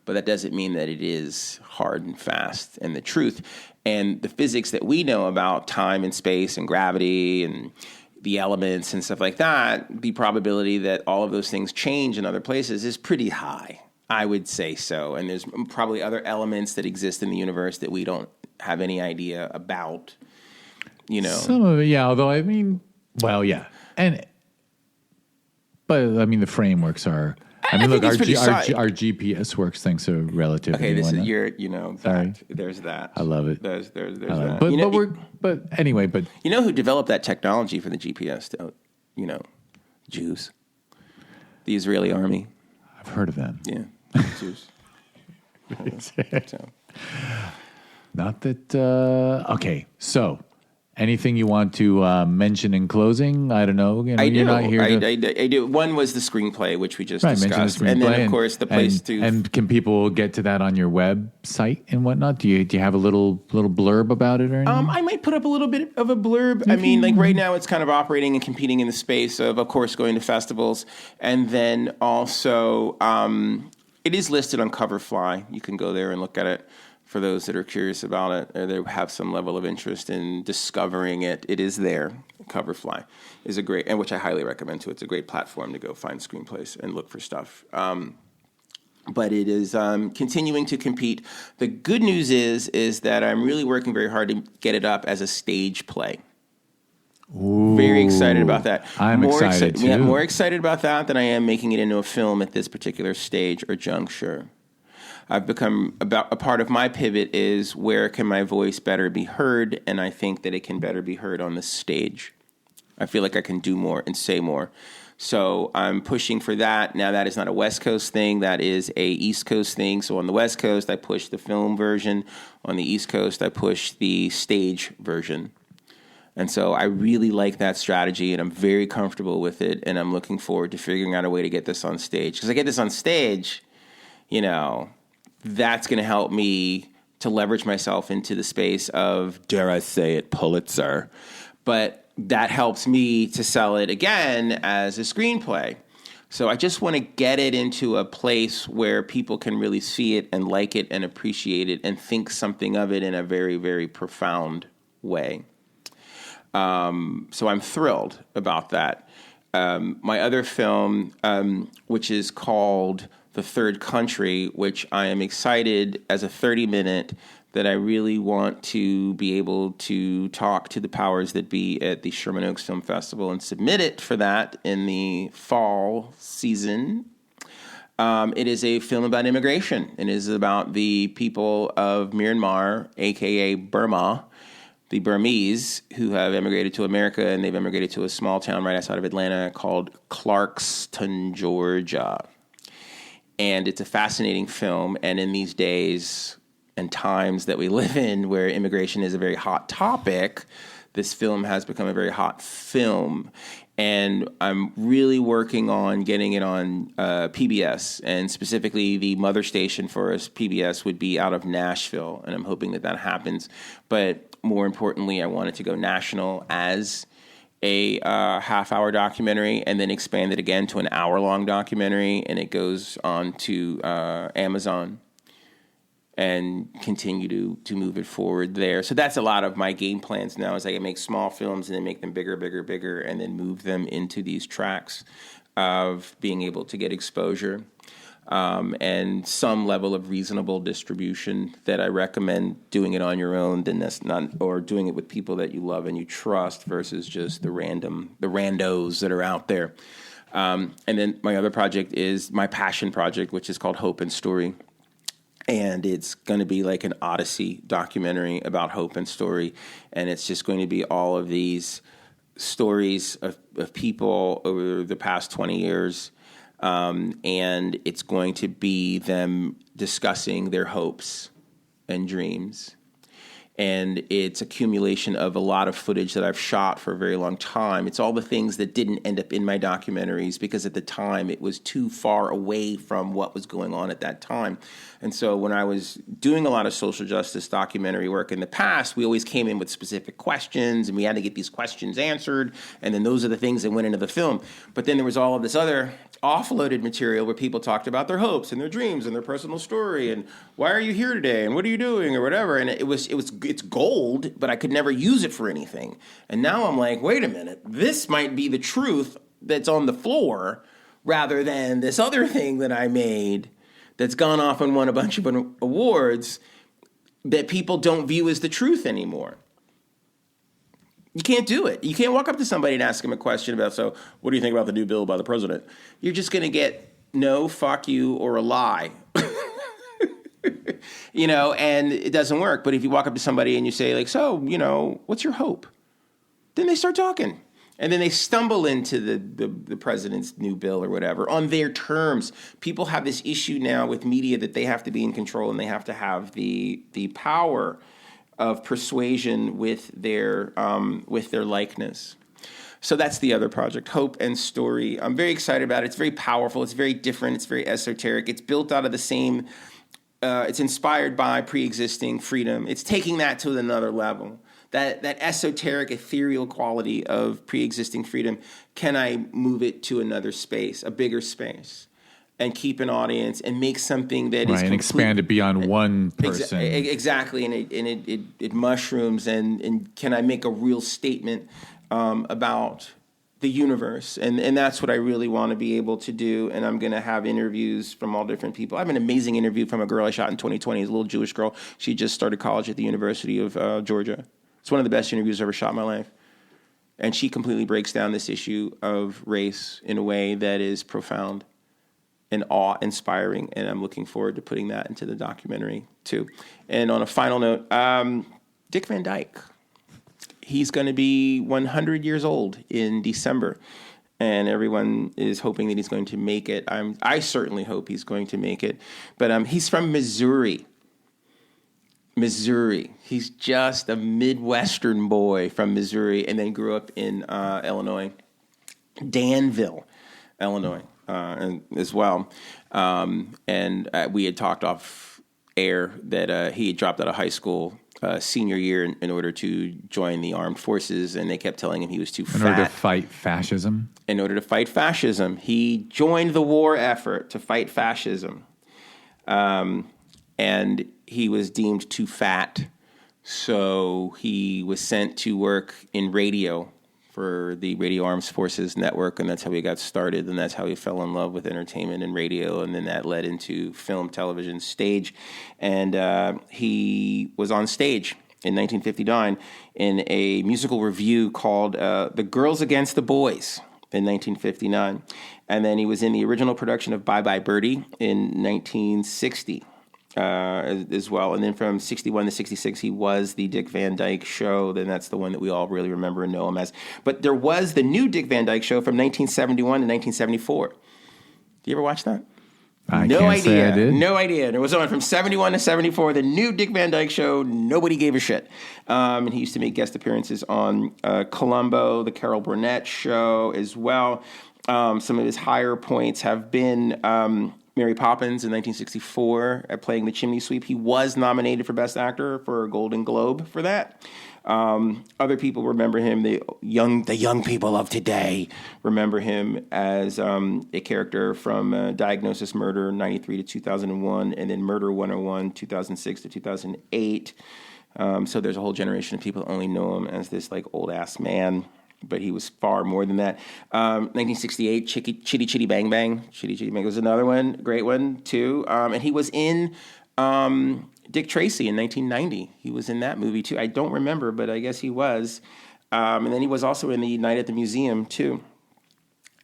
but that doesn't mean that it is hard and fast and the truth. And the physics that we know about time and space and gravity and the elements and stuff like that, the probability that all of those things change in other places is pretty high. I would say so. And there's probably other elements that exist in the universe that we don't have any idea about, Some of it, yeah. Although, yeah. But the frameworks are... look, our GPS works thanks to relativity. Okay, this is Sorry. There's that. I love it. There's that. But But anyway, you know who developed that technology for the GPS? Jews, the Israeli army. I've heard of them. Yeah, Jews. So. Not that. Okay, so. Anything you want to mention in closing? I don't know. I do. You're not here I do. One was the screenplay, which we just discussed, the and then of course the place to. And can people get to that on your website and whatnot? Do you have a little blurb about it or anything? I might put up a little bit of a blurb. Right now it's kind of operating and competing in the space of course, going to festivals, and then also it is listed on Coverfly. You can go there and look at it. For those that are curious about it, or they have some level of interest in discovering it, it is there. Coverfly is a great, and which I highly recommend too. It's a great platform to go find screenplays and look for stuff. But it is continuing to compete. The good news is that I'm really working very hard to get it up as a stage play. Ooh, very excited about that. I'm excited too. Yeah, more excited about that than I am making it into a film at this particular stage or juncture. I've become a part of my pivot is where can my voice better be heard, and I think that it can better be heard on the stage. I feel like I can do more and say more. So I'm pushing for that. Now, that is not a West Coast thing. That is a East Coast thing. So on the West Coast, I push the film version. On the East Coast, I push the stage version. And so I really like that strategy, and I'm very comfortable with it, and I'm looking forward to figuring out a way to get this on stage. Because I get this on stage, that's going to help me to leverage myself into the space of, dare I say it, Pulitzer. But that helps me to sell it again as a screenplay. So I just want to get it into a place where people can really see it and like it and appreciate it and think something of it in a very, very profound way. So I'm thrilled about that. My other film, which is called The Third Country, which I am excited as a 30-minute that I really want to be able to talk to the powers that be at the Sherman Oaks Film Festival and submit it for that in the fall season. It is a film about immigration. It is about the people of Myanmar, a.k.a. Burma, the Burmese who have immigrated to America, and they've immigrated to a small town right outside of Atlanta called Clarkston, Georgia. And it's a fascinating film. And in these days and times that we live in where immigration is a very hot topic, this film has become a very hot film. And I'm really working on getting it on PBS, and specifically the mother station for us, PBS, would be out of Nashville, and I'm hoping that happens. But more importantly, I want it to go national as a half-hour documentary, and then expand it again to an hour-long documentary, and it goes on to Amazon and continue to move it forward there. So that's a lot of my game plans now, is I can make small films and then make them bigger, and then move them into these tracks of being able to get exposure and some level of reasonable distribution. That I recommend doing it on your own, then that's not, or doing it with people that you love and you trust versus just the randos that are out there. And then my other project is my passion project, which is called Hope and Story. And it's going to be like an Odyssey documentary about hope and story. And it's just going to be all of these stories of people over the past 20 years. And it's going to be them discussing their hopes and dreams. And it's accumulation of a lot of footage that I've shot for a very long time. It's all the things that didn't end up in my documentaries because at the time it was too far away from what was going on at that time. And so when I was doing a lot of social justice documentary work in the past, we always came in with specific questions, and we had to get these questions answered. And then those are the things that went into the film. But then there was all of this other offloaded material where people talked about their hopes and their dreams and their personal story and why are you here today and what are you doing or whatever. And it's gold, but I could never use it for anything. And now I'm like, wait a minute, this might be the truth that's on the floor rather than this other thing that I made that's gone off and won a bunch of awards that people don't view as the truth anymore. You can't do it. You can't walk up to somebody and ask them a question about, so what do you think about the new bill by the president? You're just going to get no, fuck you, or a lie. And it doesn't work. But if you walk up to somebody and you say, like, so, what's your hope? Then they start talking. And then they stumble into the president's new bill or whatever on their terms. People have this issue now with media that they have to be in control and they have to have the power of persuasion with their likeness. So that's the other project, Hope and Story. I'm very excited about it. It's very powerful. It's very different. It's very esoteric. It's built out of the same. It's inspired by pre-existing freedom. It's taking that to another level. That esoteric, ethereal quality of pre-existing freedom. Can I move it to another space, a bigger space? And keep an audience and make something that is and expand it beyond one person. Exactly, and it mushrooms. And can I make a real statement about the universe? And that's what I really want to be able to do. And I'm going to have interviews from all different people. I have an amazing interview from a girl I shot in 2020. It's a little Jewish girl. She just started college at the University of Georgia. It's one of the best interviews I've ever shot in my life. And she completely breaks down this issue of race in a way that is profound and awe-inspiring, and I'm looking forward to putting that into the documentary, too. And on a final note, Dick Van Dyke. He's going to be 100 years old in December, and everyone is hoping that he's going to make it. I certainly hope he's going to make it. But he's from Missouri. He's just a Midwestern boy from Missouri, and then grew up in Illinois, Danville, Illinois, as well. And we had talked off air that he had dropped out of high school senior year in order to join the armed forces, and they kept telling him he was too fat. In order to fight fascism? In order to fight fascism. He joined the war effort to fight fascism. And he was deemed too fat, so he was sent to work in radio for the Radio Armed Forces Network, and that's how he got started, and that's how he fell in love with entertainment and radio, and then that led into film, television, stage, and he was on stage in 1959 in a musical revue called The Girls Against the Boys in 1959, and then he was in the original production of Bye Bye Birdie in 1960. As well. And then from 61 to 66, he was the Dick Van Dyke Show. Then that's the one that we all really remember and know him as. But there was the new Dick Van Dyke Show from 1971 to 1974. Do you ever watch that? I can't say I did. No idea. There was one from 71 to 74, the new Dick Van Dyke Show. Nobody gave a shit. And he used to make guest appearances on Columbo, the Carol Burnett Show as well. Some of his higher points have been Mary Poppins in 1964 at playing the chimney sweep. He was nominated for Best Actor for a Golden Globe for that. Other people remember him, the young people of today remember him as a character from Diagnosis Murder 93 to 2001, and then Murder 101 2006 to 2008. So there's a whole generation of people that only know him as this like old ass man. But he was far more than that. 1968, Chitty Chitty Bang Bang. Chitty Chitty Bang was another one, great one too. And he was in Dick Tracy in 1990. He was in that movie too. I don't remember, but I guess he was. And then he was also in the Night at the Museum too.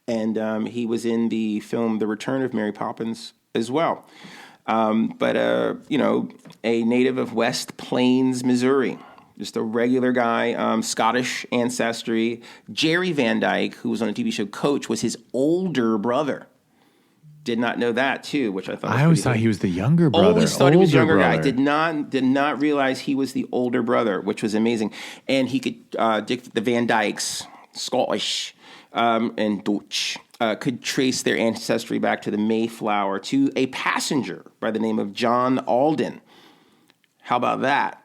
And he was in the film The Return of Mary Poppins as well. But a native of West Plains, Missouri. Just a regular guy, Scottish ancestry. Jerry Van Dyke, who was on a TV show Coach, was his older brother. Did not know that too, which I thought. I always thought he was the younger brother. Always thought he was the younger guy. Did not realize he was the older brother, which was amazing. And he could the Van Dykes, Scottish and Dutch, could trace their ancestry back to the Mayflower to a passenger by the name of John Alden. How about that?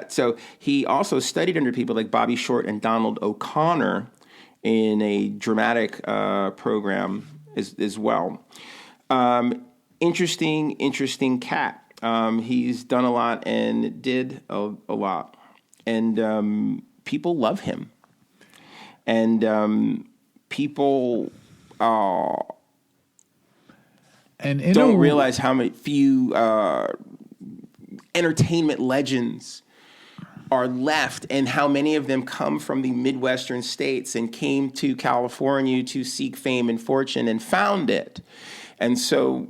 So he also studied under people like Bobby Short and Donald O'Connor in a dramatic program as well. Interesting cat. He's done a lot and did a lot. And people love him. And people don't realize how few entertainment legends are left, and how many of them come from the Midwestern states and came to California to seek fame and fortune and found it. And so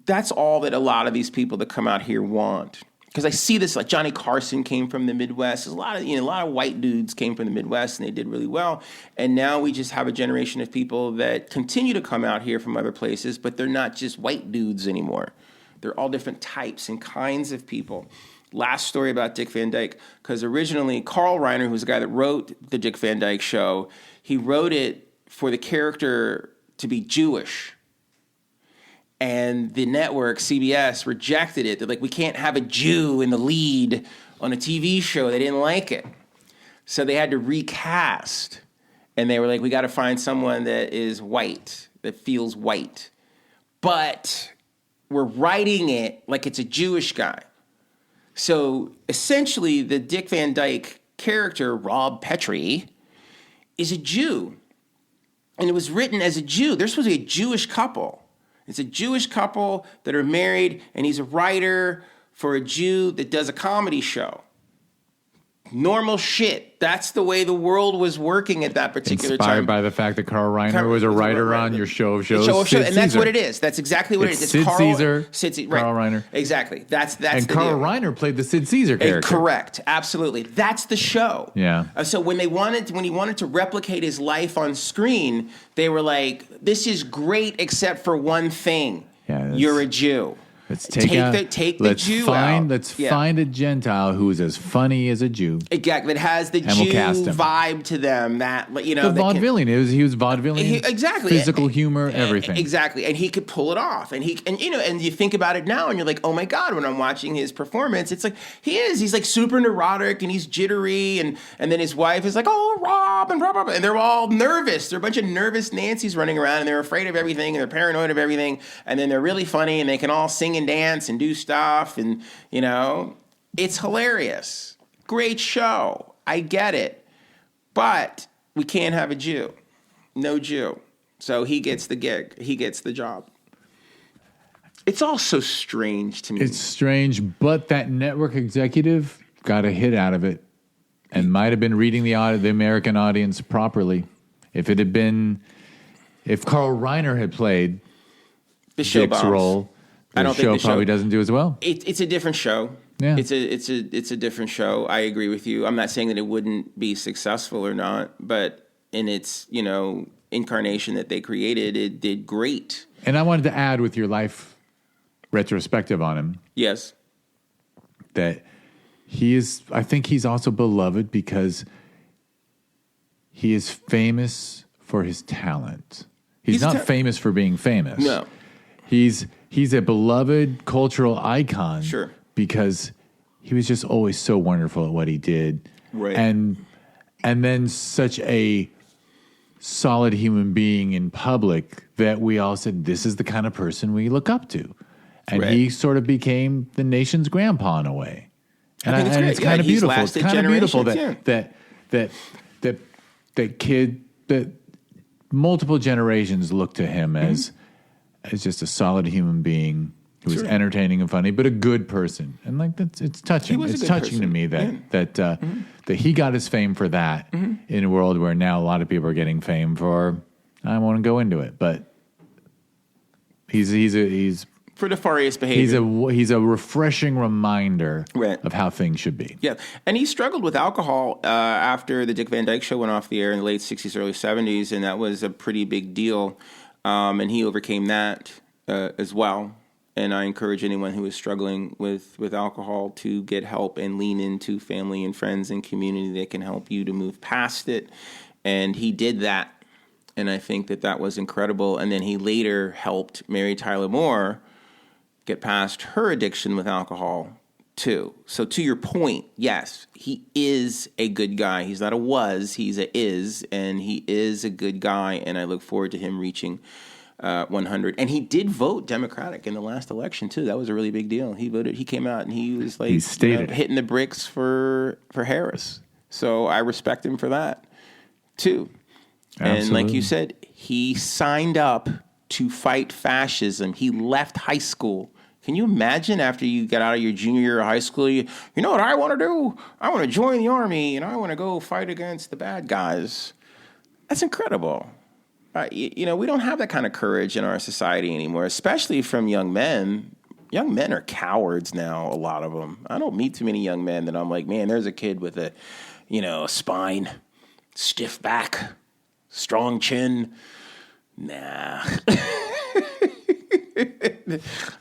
that's all that a lot of these people that come out here want. Because I see this, like Johnny Carson came from the Midwest. There's a lot of white dudes came from the Midwest and they did really well. And now we just have a generation of people that continue to come out here from other places, but they're not just white dudes anymore. They're all different types and kinds of people. Last story about Dick Van Dyke, because originally Carl Reiner, who's the guy that wrote the Dick Van Dyke Show, he wrote it for the character to be Jewish. And the network, CBS, rejected it. They're like, we can't have a Jew in the lead on a TV show. They didn't like it. So they had to recast. And they were like, we got to find someone that is white, that feels white. But we're writing it like it's a Jewish guy. So essentially, the Dick Van Dyke character, Rob Petrie, is a Jew. And it was written as a Jew. They're supposed to be a Jewish couple. It's a Jewish couple that are married, and he's a writer for a Jew that does a comedy show. normal shit. That's the way the world was working at that particular Inspired time. by the fact that Carl Reiner was a writer on your show of shows. And that's what it is. That's exactly what it is. It's Sid Carl Caesar, right. Carl Reiner. Exactly. That's and the Carl deal. Reiner played the Sid Caesar character. Correct. Absolutely. That's the show. Yeah. So when he wanted to replicate his life on screen, they were like, "This is great, except for one thing. Yeah, you're a Jew." Let's take the Jew out. Let's find a Gentile who is as funny as a Jew. Exactly. That has the Jew vibe to them. That the vaudevillian. He was vaudevillian. Exactly. Physical humor, everything. Exactly. And he could pull it off. And you think about it now, and you're like, oh my God. When I'm watching his performance, it's like he's like super neurotic and he's jittery, and then his wife is like, oh Rob and Rob, and they're all nervous. They're a bunch of nervous Nancys running around, and they're afraid of everything, and they're paranoid of everything, and then they're really funny, and they can all sing and dance and do stuff, and it's hilarious. Great show. I get it. But we can't have a Jew. No Jew. So he gets the gig. He gets the job. It's all so strange to me. It's strange, but that network executive got a hit out of it and might have been reading the American audience properly. If Carl Reiner had played the show Dick's role, the show probably doesn't do as well. It's a different show. Yeah. It's a different show. I agree with you. I'm not saying that it wouldn't be successful or not, but in its, incarnation that they created, it did great. And I wanted to add with your life retrospective on him. Yes. That I think he's also beloved because he is famous for his talent. He's not famous for being famous. No. He's a beloved cultural icon. Sure. Because he was just always so wonderful at what he did. Right. And then such a solid human being in public that we all said, this is the kind of person we look up to. And he sort of became the nation's grandpa in a way. And it's kind of beautiful. It's kind of beautiful that multiple generations look to him as just a solid human being who was entertaining and funny, but a good person. And it's touching. It's touching to me that he got his fame for that in a world where now a lot of people are getting fame for. I won't go into it, but he's for nefarious behavior. He's a refreshing reminder Right. of how things should be. Yeah, and he struggled with alcohol after the Dick Van Dyke Show went off the air in the late 60s, early 70s, and that was a pretty big deal. And he overcame that as well. And I encourage anyone who is struggling with alcohol to get help and lean into family and friends and community that can help you to move past it. And he did that. And I think that was incredible. And then he later helped Mary Tyler Moore get past her addiction with alcohol too. So to your point, yes, he is a good guy. He's not a was, he's a is, and he is a good guy. And I look forward to him reaching 100. And he did vote Democratic in the last election too. That was a really big deal. He voted. He came out and he was like hitting the bricks for Harris. So I respect him for that too. Absolutely. And like you said, he signed up to fight fascism. He left high school. Can you imagine after you get out of your junior year of high school, you know what I want to do? I want to join the army and I want to go fight against the bad guys. That's incredible. We don't have that kind of courage in our society anymore, especially from young men. Young men are cowards now, a lot of them. I don't meet too many young men that I'm like, man, there's a kid with a spine, stiff back, strong chin. Nah.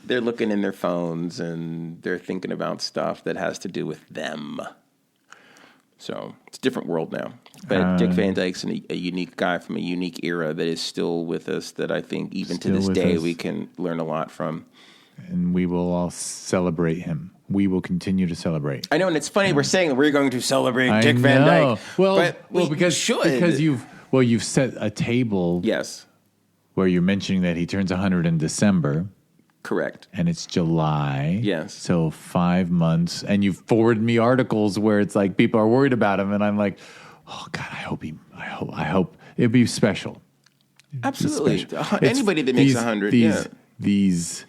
They're looking in their phones and they're thinking about stuff that has to do with them. So it's a different world now. But Dick Van Dyke's a unique guy from a unique era that is still with us that I think even to this day we can learn a lot from. And we will all celebrate him. We will continue to celebrate. I know, and it's funny we're saying that we're going to celebrate Dick Van Dyke. Well, because you've set a table. Yes. Where you're mentioning that he turns 100 in December. Correct. And it's July. Yes. So 5 months. And you've forwarded me articles where it's like people are worried about him. And I'm like, oh, God, I hope it'd be special. Absolutely. Anybody that makes 100. These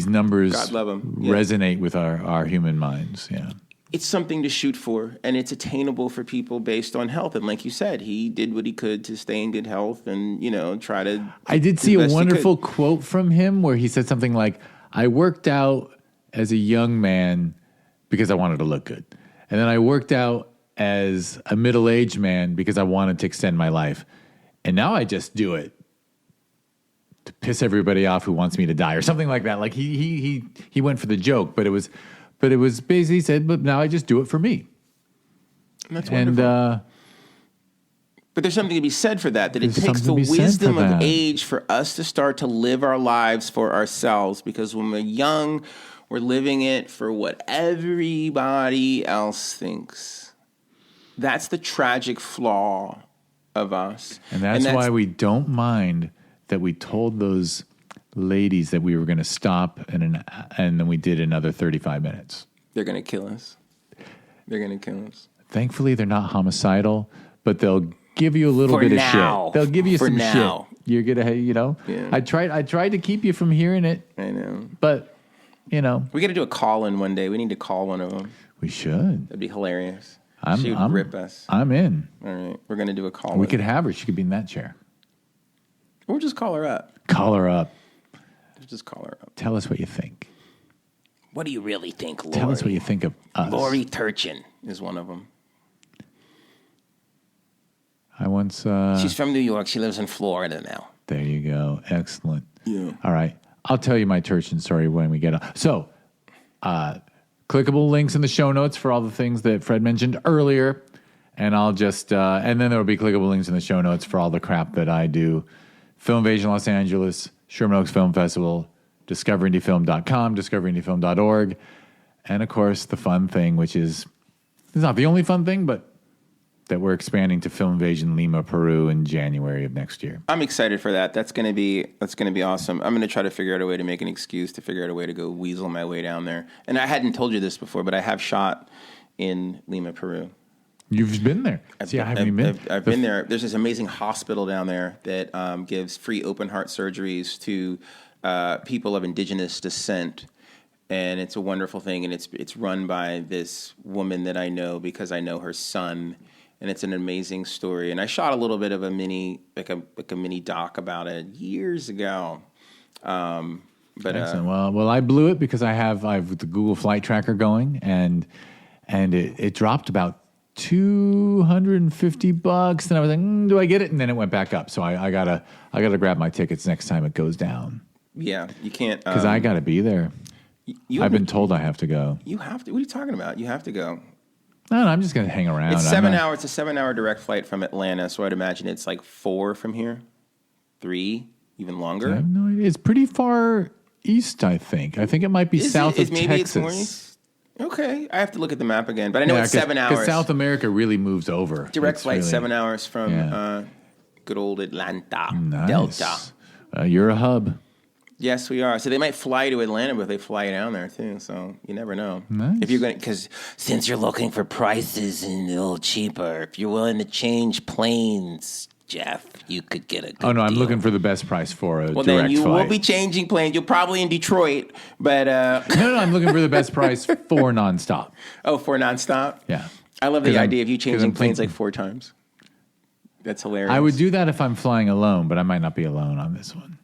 numbers God love 'em. resonate with our human minds. Yeah. it's something to shoot for, and it's attainable for people based on health. And like you said, he did what he could to stay in good health and, try to. I did see a wonderful quote from him where he said something like, I worked out as a young man because I wanted to look good. And then I worked out as a middle-aged man because I wanted to extend my life. And now I just do it to piss everybody off who wants me to die or something like that. Like he went for the joke, but it was basically, he said, but now I just do it for me. And that's wonderful. But there's something to be said for that it takes the wisdom of age for us to start to live our lives for ourselves, because when we're young, we're living it for what everybody else thinks. That's the tragic flaw of us. And that's why we don't mind that we told those ladies that we were going to stop and then we did another 35 minutes. They're going to kill us. They're going to kill us. Thankfully, they're not homicidal, but they'll give you a little bit of shit. They'll give you some shit. You're gonna, Yeah. I tried to keep you from hearing it. I know, but we got to do a call-in one day. We need to call one of them. We should. That'd be hilarious. She would rip us. I'm in. All right, we're gonna do a call-in. We could have her. She could be in that chair. Or just call her up. Call her up. Just call her up. Tell us what you think. What do you really think, Lori? Tell us what you think of us. Lori Turchin is one of them. I once... She's from New York. She lives in Florida now. There you go. Excellent. Yeah. All right. I'll tell you my Turchin story when we get on. So, clickable links in the show notes for all the things that Fred mentioned earlier. And I'll just... and then there will be clickable links in the show notes for all the crap that I do. Film Invasion Los Angeles, Sherman Oaks Film Festival, discoverindiefilm.com, discoverindiefilm.org. And, of course, the fun thing, which is... It's not the only fun thing, but... that we're expanding to Film Invasion Lima, Peru in January of next year. I'm excited for that. That's gonna be awesome. I'm gonna try to figure out a way to make an excuse to figure out a way to go weasel my way down there. And I hadn't told you this before, but I have shot in Lima, Peru. You've been there. I haven't even been. I've been there. There's this amazing hospital down there that gives free open heart surgeries to people of indigenous descent. And it's a wonderful thing. And it's run by this woman that I know because I know her son. And it's an amazing story. And I shot a little bit of a mini doc about it years ago. But excellent. Well, I blew it because I have the Google Flight Tracker going, and it dropped about $250. And I was like, do I get it? And then it went back up. So I gotta grab my tickets next time it goes down. Yeah, you can't because I gotta be there. I've been told I have to go. You have to. What are you talking about? You have to go. No, I'm just going to hang around. It's 7 hours. It's a 7-hour direct flight from Atlanta, so I'd imagine it's like 4 from here, 3, even longer. I have no idea. It's pretty far east, I think. I think it might be south of maybe Texas. It's more east? Okay, I have to look at the map again, but I know it's 7 hours. Because South America really moves over. Direct flight, really, 7 hours from good old Atlanta, nice. Delta. You're a hub. Yes, we are. So they might fly to Atlanta, but they fly down there too. So you never know. Nice. If you're going, because since you're looking for prices and a little cheaper, if you're willing to change planes, Jeff, you could get a good I'm deal. looking for the best price for a direct flight. Well, then you will be changing planes. You're probably in Detroit, but no, I'm looking for the best price for nonstop. Oh, for nonstop? Yeah. I love the idea of you changing planes like 4 times. That's hilarious. I would do that if I'm flying alone, but I might not be alone on this one.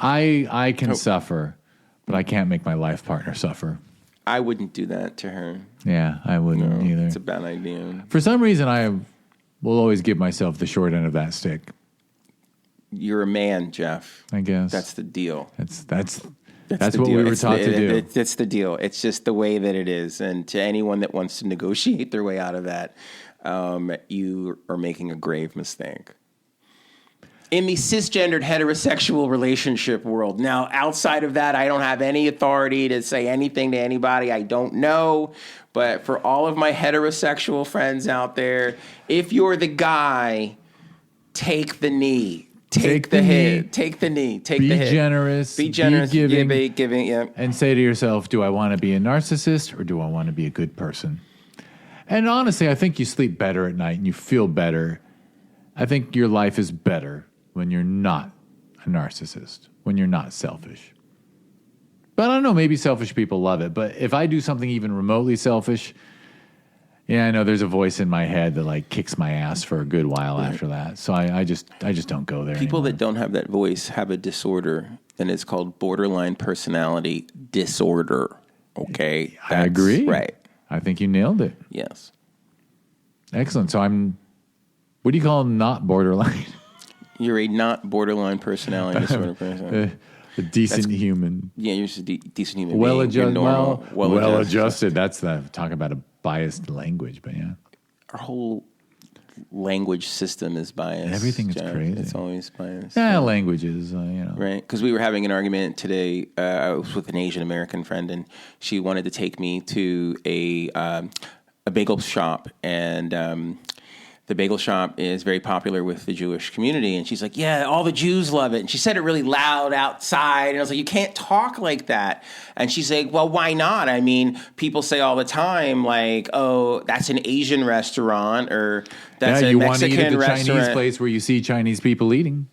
I can suffer, but I can't make my life partner suffer. I wouldn't do that to her. Yeah, I wouldn't either. It's a bad idea. For some reason, I will always give myself the short end of that stick. You're a man, Jeff. I guess. That's the deal. That's the what deal. we were taught to do. That's the deal. It's just the way that it is. And to anyone that wants to negotiate their way out of that, you are making a grave mistake. In the cisgendered heterosexual relationship world. Now, outside of that, I don't have any authority to say anything to anybody I don't know. But for all of my heterosexual friends out there, if you're the guy, take the knee. Take the hit. Take the knee. Take the hit. Be generous. Be generous. Be giving. Be giving. Yeah. And say to yourself, do I want to be a narcissist or do I want to be a good person? And honestly, I think you sleep better at night and you feel better. I think your life is better when you're not a narcissist, when you're not selfish. But I don't know, maybe selfish people love it. But if I do something even remotely selfish, Yeah, I know there's a voice in my head that like kicks my ass for a good while after that. So I just don't go there. People anymore. that don't have that voice have a disorder, and it's called borderline personality disorder. Okay, I agree. Right. I think you nailed it. Yes. Excellent. So what do you call not borderline? You're a not borderline personality disorder person. A decent human. Yeah, you're just a decent human Well being. You're adjusted. normal, Well adjusted. That's talk about a biased language, but yeah. Our whole language system is biased. Everything is Jeff. crazy. It's always biased. Yeah, languages, Right, because we were having an argument today. I was with an Asian American friend, and she wanted to take me to a bagel shop, and the bagel shop is very popular with the Jewish community. And she's like, yeah, all the Jews love it. And she said it really loud outside. And I was like, you can't talk like that. And she's like, well, why not? I mean, people say all the time, like, oh, that's an Asian restaurant, or that's a Mexican restaurant. You want to eat at the Chinese place where you see Chinese people eating.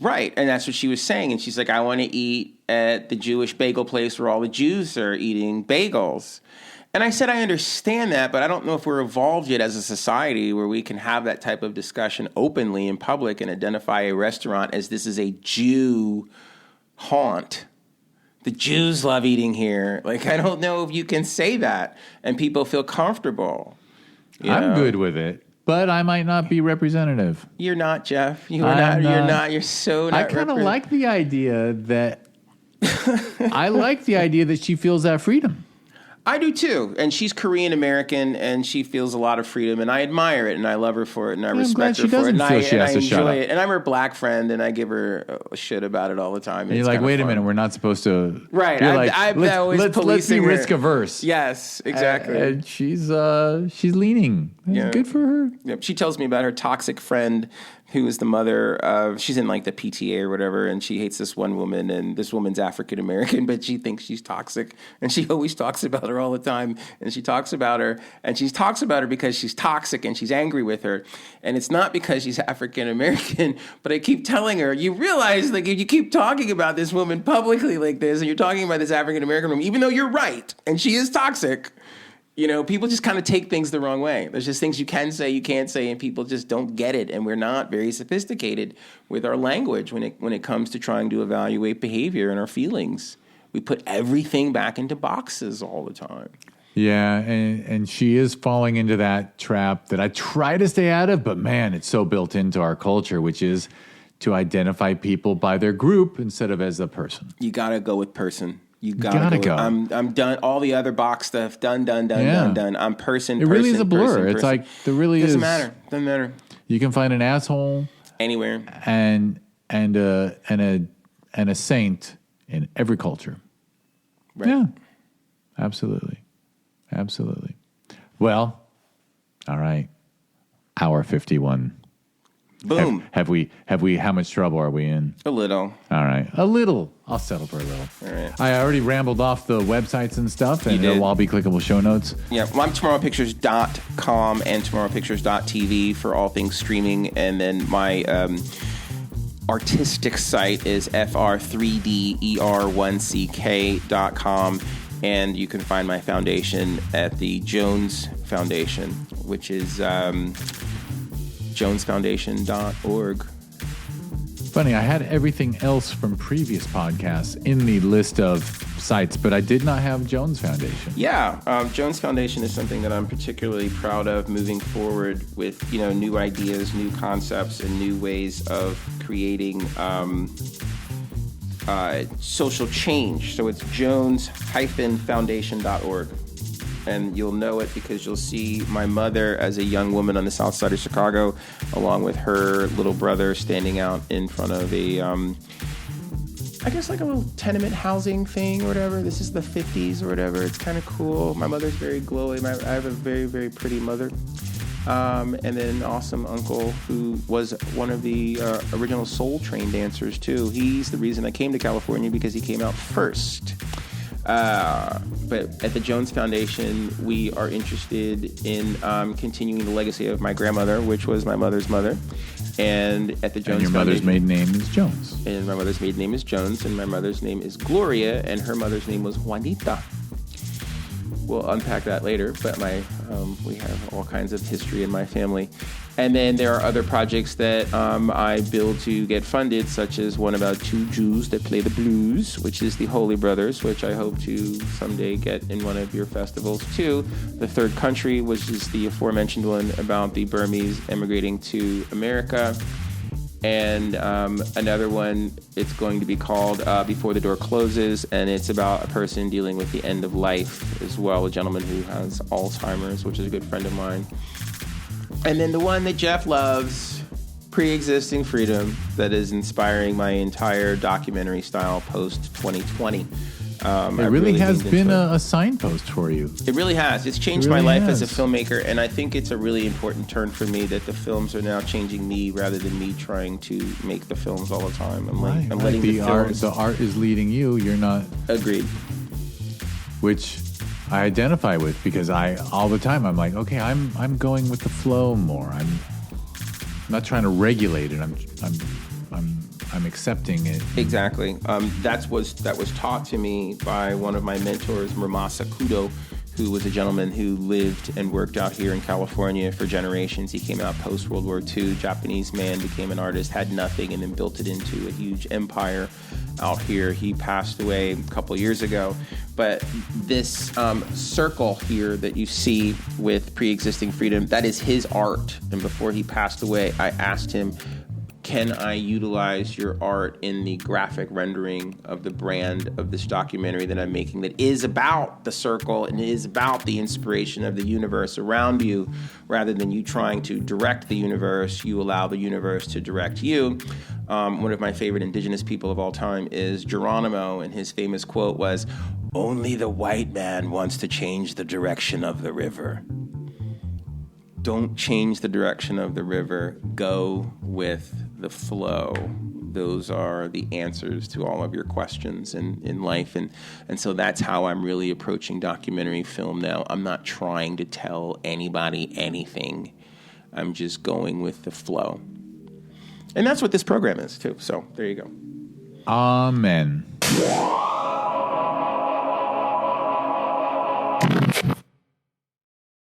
Right, and that's what she was saying. And she's like, I want to eat at the Jewish bagel place where all the Jews are eating bagels. And I said, I understand that, but I don't know if we're evolved yet as a society where we can have that type of discussion openly in public and identify a restaurant as this is a Jew haunt. The Jews love eating here. Like, I don't know if you can say that and people feel comfortable. I'm good with it. But I might not be representative. You're not, Jeff. You're not. You're so not. I kind of like the idea that she feels that freedom. I do too, and she's Korean American, and she feels a lot of freedom, and I admire it, and I love her for it, and I respect her for it, and I enjoy it. And I'm her black friend, and I give her a shit about it all the time. And you're like, wait a minute, we're not supposed to. Right, let's be risk averse. Yes, exactly. And she's leaning. Yeah. Good for her. Yep. She tells me about her toxic friend, who is the mother of, she's in like the PTA or whatever, and she hates this one woman, and this woman's African American, but she thinks she's toxic, and she always talks about her all the time, and she talks about her because she's toxic, and she's angry with her, and it's not because she's African American, but I keep telling her, you realize, like, if you keep talking about this woman publicly like this, and you're talking about this African American woman, even though you're right, and she is toxic, you know, people just kind of take things the wrong way. There's just things you can say, you can't say, and people just don't get it. And we're not very sophisticated with our language when it comes to trying to evaluate behavior and our feelings. We put everything back into boxes all the time. Yeah, and she is falling into that trap that I try to stay out of, but man, it's so built into our culture, which is to identify people by their group instead of as a person. You got to go with person. You gotta go. I'm done. All the other box stuff done. I'm person. It really is a blur. It's like there really doesn't matter. Doesn't matter. You can find an asshole anywhere, and a saint in every culture. Right. Yeah, absolutely. Well, all right. Hour 51. Boom. Have we? How much trouble are we in? A little. All right. A little. I'll settle for a little. All right. I already rambled off the websites and stuff, and they'll all be clickable show notes. Yeah. Well, I'm tomorrowpictures.com and tomorrowpictures.tv for all things streaming. And then my artistic site is Fr3deR1cK.com. And you can find my foundation at the Jones Foundation, which is jonesfoundation.org. Funny, I had everything else from previous podcasts in the list of sites, but I did not have Jones Foundation. Yeah, Jones Foundation is something that I'm particularly proud of moving forward with, new ideas, new concepts, and new ways of creating social change. So it's jones-foundation.org. And you'll know it because you'll see my mother as a young woman on the south side of Chicago, along with her little brother standing out in front of a, I guess like a little tenement housing thing or whatever. This is the 50s or whatever. It's kind of cool. My mother's very glowy. I have a very, very pretty mother. And then an awesome uncle who was one of the original Soul Train dancers, too. He's the reason I came to California because he came out first. But at the Jones Foundation, we are interested in continuing the legacy of my grandmother, which was my mother's mother. And at the Jones Foundation... And your mother's maiden name is Jones. And my mother's maiden name is Jones, and my mother's name is Gloria, and her mother's name was Juanita. we'll unpack that later. But we have all kinds of history in my family. And then there are other projects that I build to get funded, such as one about two Jews that play the blues, which is the Holy Brothers, which I hope to someday get in one of your festivals too. The Third Country, which is the aforementioned one about the Burmese immigrating to America. And another one, it's going to be called Before the Door Closes, and it's about a person dealing with the end of life as well, a gentleman who has Alzheimer's, which is a good friend of mine. And then the one that Jeff loves, Pre-Existing Freedom, that is inspiring my entire documentary style post-2020. It really has been a signpost for you. It really has. It's changed my life as a filmmaker, and I think it's a really important turn for me that the films are now changing me rather than me trying to make the films all the time. I'm letting the art is leading you. You're not. Agreed. Which I identify with, because all the time I'm like, okay, I'm going with the flow more. I'm not trying to regulate it. I'm accepting it. Exactly. That was taught to me by one of my mentors, Murmasa Kudo, who was a gentleman who lived and worked out here in California for generations. He came out post-World War II, Japanese man, became an artist, had nothing, and then built it into a huge empire out here. He passed away a couple of years ago. But this circle here that you see with Pre-Existing Freedom, that is his art. And before he passed away, I asked him, can I utilize your art in the graphic rendering of the brand of this documentary that I'm making that is about the circle and is about the inspiration of the universe around you? Rather than you trying to direct the universe, you allow the universe to direct you. One of my favorite indigenous people of all time is Geronimo, and his famous quote was, "Only the white man wants to change the direction of the river." Don't change the direction of the river. Go with the flow. Those are the answers to all of your questions in life. And so that's how I'm really approaching documentary film now. I'm not trying to tell anybody anything. I'm just going with the flow. And that's what this program is, too. So there you go. Amen.